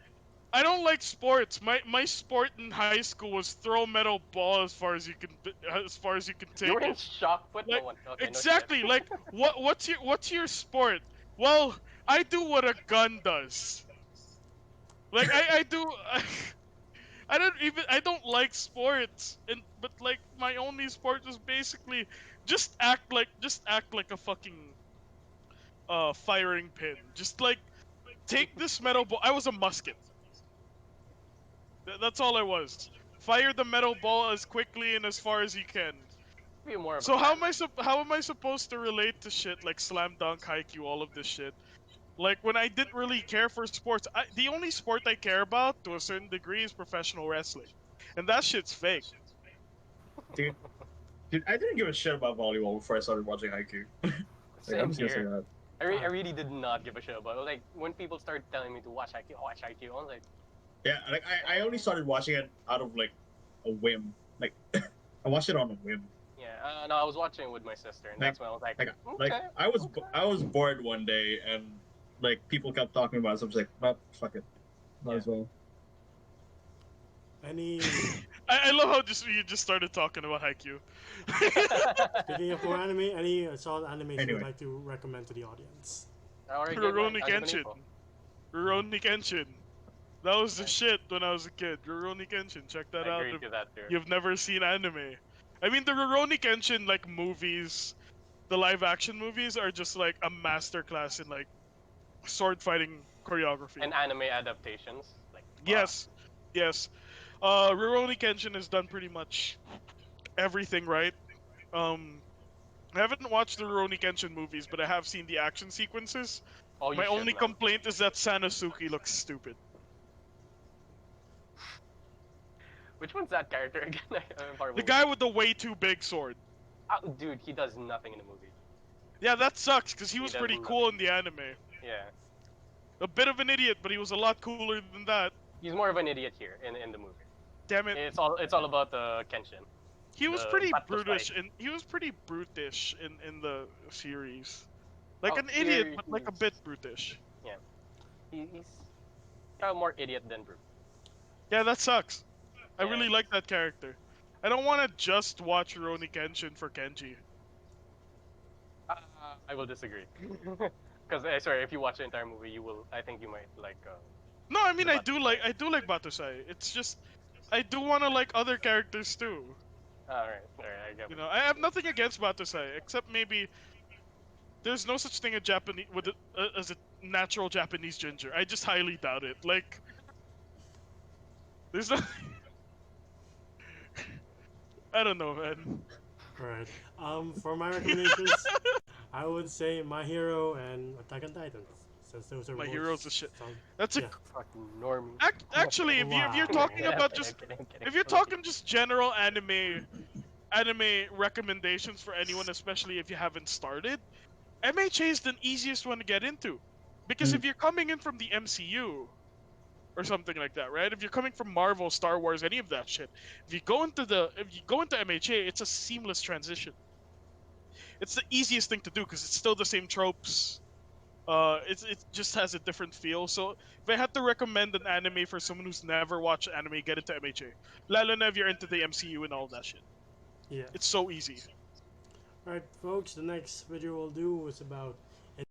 I don't like sports. My sport in high school was throw metal ball as far as you can take You were in it. shock put? Like, No one. Okay, Exactly. No Like what's your sport? Well, I do what a gun does. Like I do. I don't like sports, but like my only sport is basically just act like a fucking firing pin. Just like take this metal ball. I was a musket. That's all I was. Fire the metal ball as quickly and as far as you can. Be more of So a how fan. am I supposed to relate to shit like Slam Dunk, Haikyuu, all of this shit? Like when I didn't really care for sports, the only sport I care about to a certain degree is professional wrestling, and that shit's fake. Dude, I didn't give a shit about volleyball before I started watching Haikyuu. Same I'm just gonna say here. that. I really did not give a shit about it. Like when people started telling me to watch Haikyuu, I was like, Yeah, like I only started watching it out of like a whim. Like I watched it on a whim. yeah. No, I was watching it with my sister, and that's when I was like, Like okay, I was bored one day and like people kept talking about it, so I was like, oh, fuck it. Might as well. Any I love how you just started talking about Haikyuu. speaking of more anime, any solid animation Anyway. you'd like to recommend to the audience? I already gave Rurouni mine. Hajime Kenshin. no Ippo. Rurouni Kenshin. That was the shit when I was a kid. Rurouni Kenshin. Check that I out. agree if to that too. You've never seen anime. I mean, the Rurouni Kenshin like movies, the live action movies are just like a masterclass in like sword fighting choreography. And anime adaptations, like Yes, yes. Rurouni Kenshin has done pretty much everything right. I haven't watched the Rurouni Kenshin movies, but I have seen the action sequences. oh, you My should, only man. complaint is that Sanosuke looks stupid. Which one's that character again? I'm horrible The with guy with the way too big sword. Dude, he does nothing in the movie. Yeah, that sucks because he He was does pretty nothing. cool in the anime. Yeah, A bit of an idiot, but he was a lot cooler than that. he's more of an idiot here in the movie. Damn it. It's all about Kenshin. He was the pretty Battle brutish, fight. and he was pretty brutish in the series. Like Oh, an idiot, here but like a he's- bit brutish. He's kind of more idiot than brute. Yeah, that sucks. I Yeah. really like that character. I don't want to just watch Rurouni Kenshin for Kenji. I will disagree. Because if you watch the entire movie, you will. I think you might like. No, I mean The I do like Batusai. It's just I do want to like other characters too. All right, I get You it. know, I have nothing against Batusai except maybe there's no such thing as a natural Japanese ginger. I just highly doubt it. Like there's no I don't know, man. Alright. For my recommendations, I would say My Hero and Attack on Titan. Since those are My both Hero's a shit. strong- That's a Yeah. Fucking normie. actually if you're Wow. talking Yeah, about I'm just kidding, I'm kidding. if you're talking just general anime recommendations for anyone, especially if you haven't started, MHA is the easiest one to get into. Because if you're coming in from the MCU or something like that, right? If you're coming from Marvel, Star Wars, any of that shit, if you go into MHA, it's a seamless transition. It's the easiest thing to do because it's still the same tropes. It just has a different feel. So if I had to recommend an anime for someone who's never watched anime, get into MHA. Lalo na if you're into the MCU and all that shit. Yeah. It's so easy. Alright, folks, the next video we'll do is about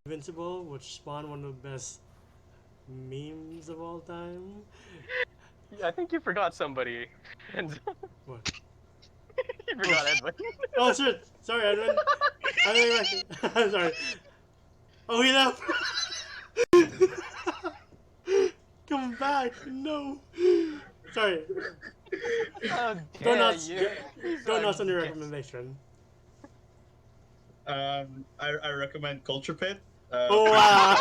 Invincible, which spawned one of the best memes of all time. I think you forgot somebody. And What? you forgot Edwin. Oh shit! Sorry, Edwin. I'm sorry. Oh, he left. Come back! No. Sorry. How Go dare nuts. you? Go nuts on your Yes. recommendation. I recommend Culture Pit. Oh wow!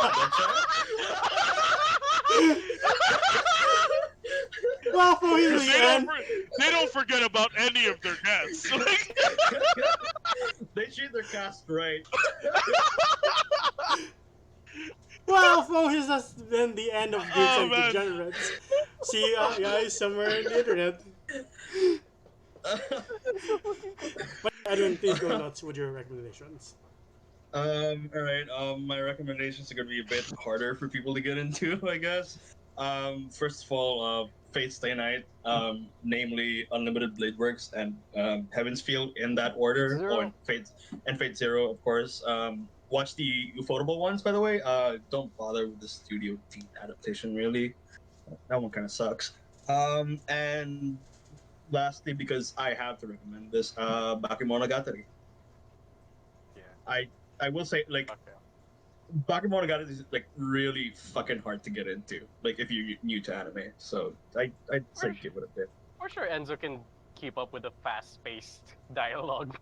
Wow, for They the end. they don't forget about any of their guests. Like, They treat their cast right. Wow, folks, that's been the end of Geeks Oh, and man. Degenerates. See you guys somewhere in the internet. But Edwin, please go nuts with your recommendations. Alright, my recommendations are gonna be a bit harder for people to get into, I guess. First of all, Fate Stay Night, namely Unlimited Blade Works and Heaven's Field in that order. Zero. Oh, and Fate Zero, of course. Watch the Ufotable ones, by the way. Don't bother with the Studio D adaptation, really. That one kind of sucks. And lastly, because I have to recommend this, Bakemonogatari. Yeah. I will say, like, Okay. Bakemonogatari is like really fucking hard to get into, like if you're new to anime. So I'd say give it a bit. For sure, Enzo can keep up with the fast-paced dialogue.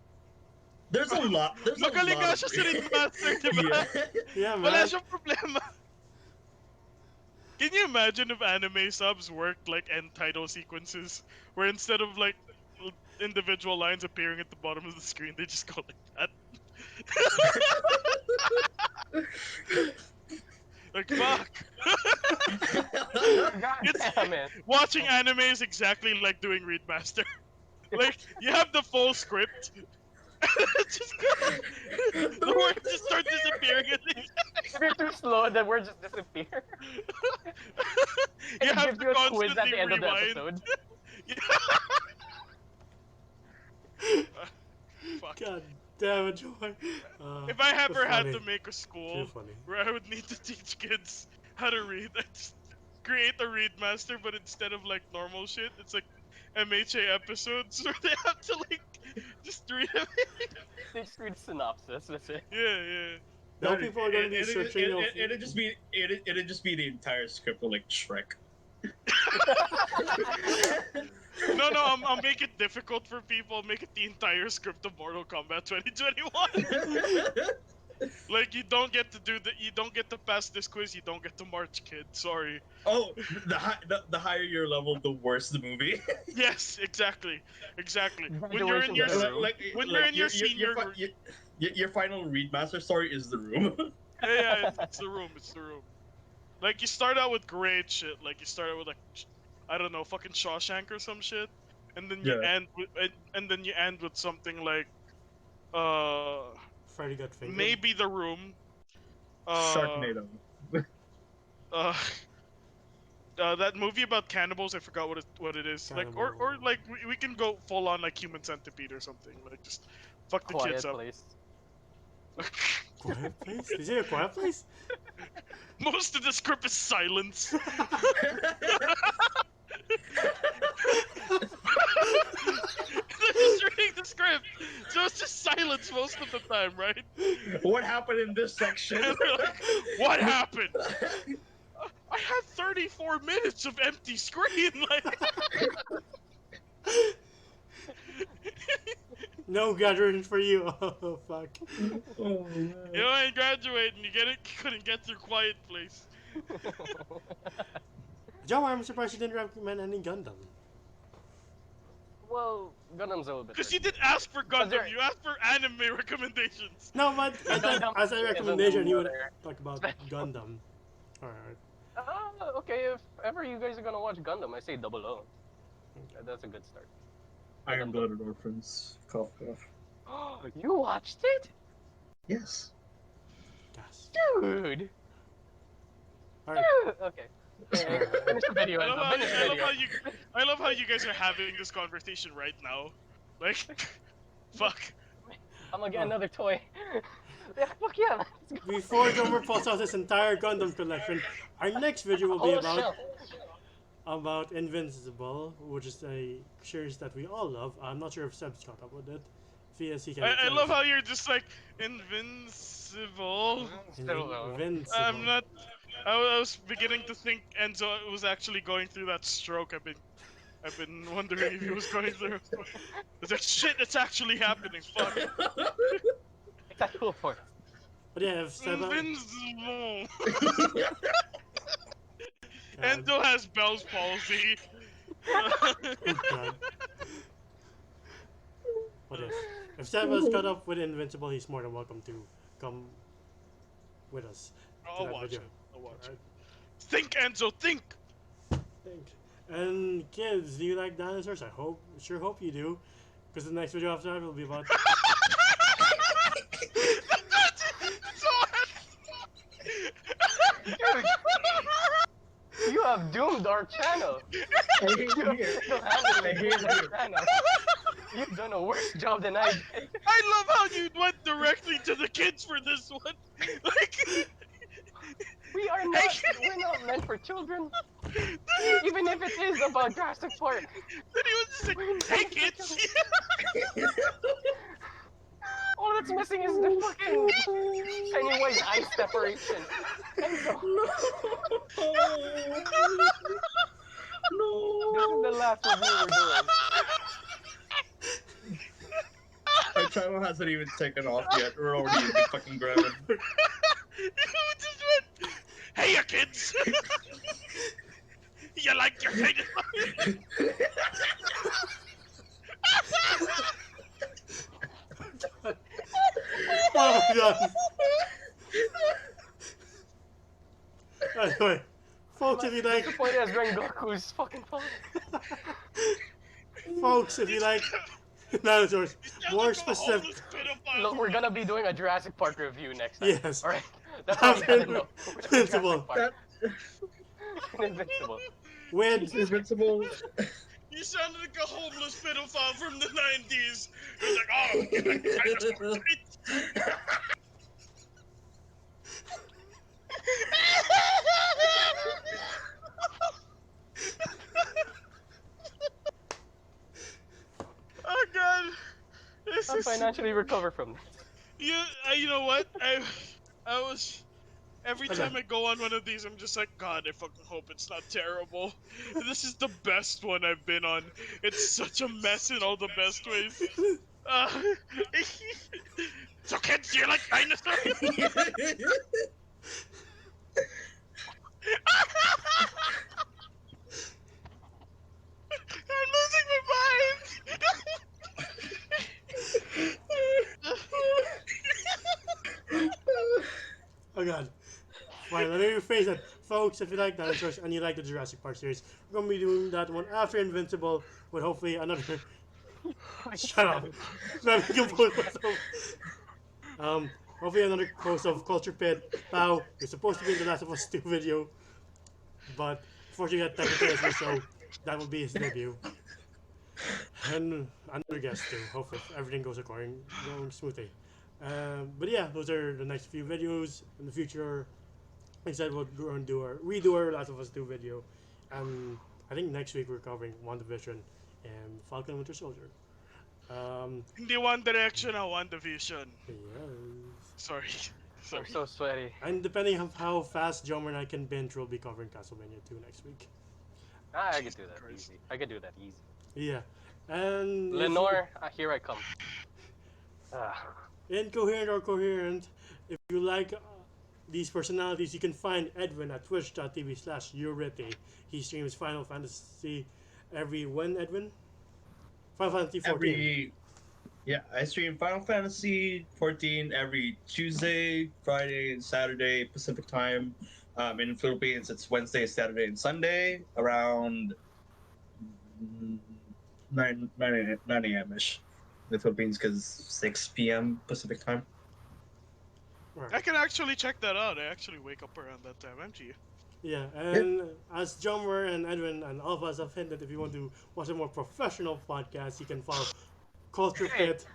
There's a lot. There's magaling a nga lot. siya sa Ringmaster, diba? Yeah, Wala man. siyang problema. Can you imagine if anime subs worked like end title sequences, where instead of like individual lines appearing at the bottom of the screen, they just go like that? Like fuck. God It's- damn it! Watching anime is exactly like doing Readmaster. Like you have the full script. Just the words just start disappearing. If you're too slow, the words just disappear. You It have gives to you a quiz at constantly the end of the rewind. episode. Fuck. God damn it, Joy. If I ever had funny. to make a Too school funny. where I would need to teach kids how to read, I'd just create a Readmaster, but instead of like normal shit, it's like MHA episodes where they have to like just read everything. They just read synopsis. That's it. Yeah. Now people are gonna be searching. It'd just be the entire script of like Shrek. No, I'll make it difficult for people. Make it the entire script of Mortal Kombat 2021. Like you don't get to pass this quiz. You don't get to march, kid. Sorry. Oh, the higher your level, the worse the movie. Yes, exactly. When you're in Graduation your to the room. when you're in your senior, your final Readmaster story is the room. yeah, it's the room. Like you start out with great shit. Like you start out with like I don't know, fucking Shawshank or some shit, and then you Yeah. end with something like uh Freddy got fingered. maybe the room. Sharknado. Uh, that movie about cannibals, I forgot what it is. Like or Cannibal. like we can go full on like Human Centipede or something. Like just fuck the Quiet kids up. place. Quiet Place? Is it a Quiet Place? Most of the script is silence. They're just reading the script, so it's just silence most of the time, right? What happened in this section? And they're like, "What happened? I had 34 minutes of empty screen." Like, No graduation for you. Oh, fuck. Oh, man. you ain't graduating. You couldn't get through Quiet Place. Joe, I'm surprised you didn't recommend any Gundam. Well, Gundam's a little bit. Because you tricky. didn't ask for Gundam, there- you asked for anime recommendations. No, but I thought Gundam as a isn't recommendation, you would another talk about special. Gundam. Alright. Okay, if ever you guys are gonna watch Gundam, I say 00. That's a good start. Iron-Blooded Orphans. Cough, cough. You watched it? Yes. Yes. Dude! Alright. Okay. Finish the video, Enzo. Finish the video. I love how you guys are having this conversation right now. Like, fuck. Oh. I'm gonna get another toy. Yeah, fuck yeah, let's go. Before Drummer pulls out his entire Gundam collection, our next video will be Whole about Invincible, which is a series that we all love. I'm not sure if Seb's caught up with it. If he is, he can. I love how you're just like, invincible. Invincible. I'm not. I was beginning to think Enzo was actually going through that stroke. I've been wondering if he was going through. It's like shit. It's actually happening. Fuck. It's that cool for. But yeah, if Seb. Invincible. God. Enzo has Bell's palsy. God. What if Seb has caught up with Invincible, he's more than welcome to come with us. I'll that watch video. it. I'll watch Alright. it. Think, Enzo. Think. Think. And kids, do you like dinosaurs? I sure hope you do, because the next video after that will be about. Dude, you have doomed our channel. I hate you here. You have I hate doomed our you. channel. You've done a worse job than I did. I love how you went directly to the kids for this one. Like, We're not meant for children. Even if it is about Jurassic Park. then he was just like, hey kids. All that's missing is the fucking Pennywise eye separation. Enzo, No. this is the last review we're doing. Our channel hasn't even taken off yet. We're already fucking grabbing. He just went, hey you kids. You like your thing? Oh my god! Anyway, folks, if you like, The point is Rengoku's fucking phone. folks, if you like dinosaurs, more specific. Look, we're gonna be doing a Jurassic Park review next time. Yes. Alright. That's all you gotta know. Invincible. That Invincible. With Invincible. You sounded like a homeless pedophile from the 90s. He was like, oh, you like dinosaurs, right? Oh god. This I'm is... financially recovered from this. You know what? I was... Every time I go on one of these, I'm just like, God, I fucking hope it's not terrible. This is the best one I've been on. It's such a mess in all the best ways. Uh, so kids, you're like dinosaurs. I'm losing my mind. Oh god. Fine, let me rephrase that. Folks, if you like dinosaurs and you like the Jurassic Park series, we're going to be doing that one after Invincible with hopefully another. Shut up. Let me compose myself. Hopefully another post of Culture Pit. Pow, you're supposed to be in the Last of Us 2 video, but unfortunately got technical issues, so that will be his debut. And another guest too. Hopefully if everything goes going smoothly. But yeah, those are the next few videos in the future. Instead, we'll go and redo our Last of Us 2 video, and I think next week we're covering WandaVision and Falcon and Winter Soldier. Hindi One Direction, One Division. Yes. Sorry. I'm so sweaty. And depending on how fast Jomer and I can binge, we'll be covering Castlevania 2 next week. I could do that Christ. easy. I could do that easy. Yeah. And Lenore, here I come. incoherent or coherent, if you like these personalities, you can find Edwin at twitch.tv/Uriti. He streams Final Fantasy every when, Edwin? Final Fantasy 14. I stream Final Fantasy 14 every Tuesday, Friday, and Saturday Pacific time. In the Philippines, it's Wednesday, Saturday, and Sunday around 9 a.m. ish. In the Philippines, because 6 p.m. Pacific time. Right. I can actually check that out. I actually wake up around that time. MG. Yeah, and as Jomer and Edwin and all of us have hinted, if you want to watch a more professional podcast, you can follow Culture Pit.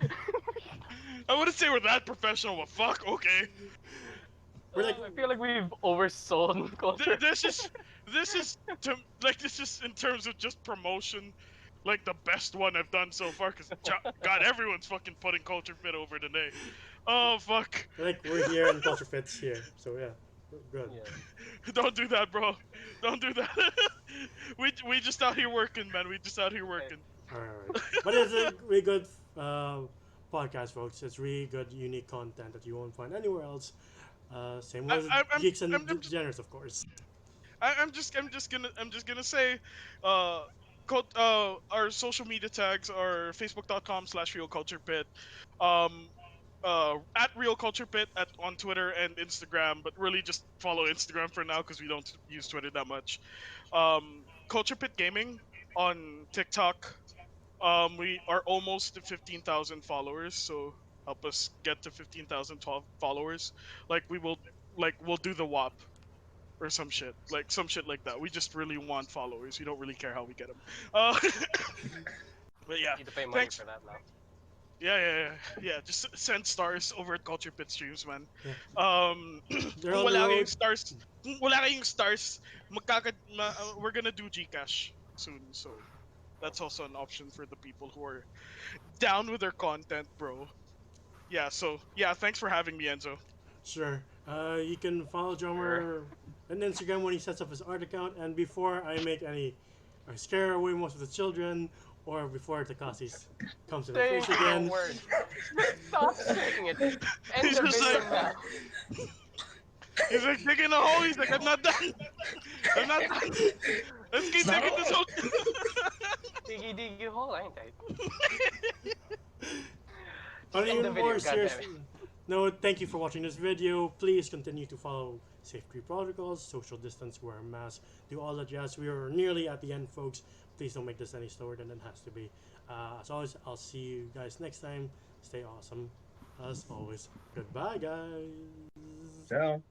I wouldn't say we're that professional, but fuck, okay. We're like, I feel like we've oversold culture. This is this is in terms of just promotion, like the best one I've done so far. Cause God, everyone's fucking putting Culture Fit over today. Oh fuck. we're here and Culture Pit's here, so yeah, we're good. Yeah. Don't do that, bro. Don't do that. we just out here working, man. We just out here working. Alright. But it's a really good podcast, folks. It's really good, unique content that you won't find anywhere else. Same with Geeks and Degenerates, of course. I'm just gonna say, our social media tags are facebook.com/realculturepit, at realculturepit on Twitter and Instagram, but really just follow Instagram for now because we don't use Twitter that much. Culture Pit Gaming on TikTok. We are almost to 15,000 followers, so help us get to 15,000 followers. We'll do the WAP or some shit like that. We just really want followers. We don't really care how we get them. But yeah, Need to pay money thanks. for that now. Yeah. Just send stars over at Culture Pit streams, man. Yeah. Kung They're on the wala road. kayong stars, we're gonna do Gcash soon, so that's also an option for the people who are down with their content, bro. Yeah, so yeah, thanks for having me, Enzo. Sure. You can follow Jomer on Instagram when he sets up his art account, and before I make any scare away most of the children, or before Takashi comes to the Say face the again. word. Stop saying it. End He's the just video like- now. He's like digging a hole. He's like, I'm not done. I'm not done. Let's keep digging this hole. Diggy hole, ain't I? On End the even video, more goddammit. serious note, thank you for watching this video. Please continue to follow safety protocols, social distance, wear a mask, do all that jazz. We are nearly at the end, folks. Please don't make this any slower than it has to be. As always, I'll see you guys next time. Stay awesome. As always, goodbye, guys. Ciao.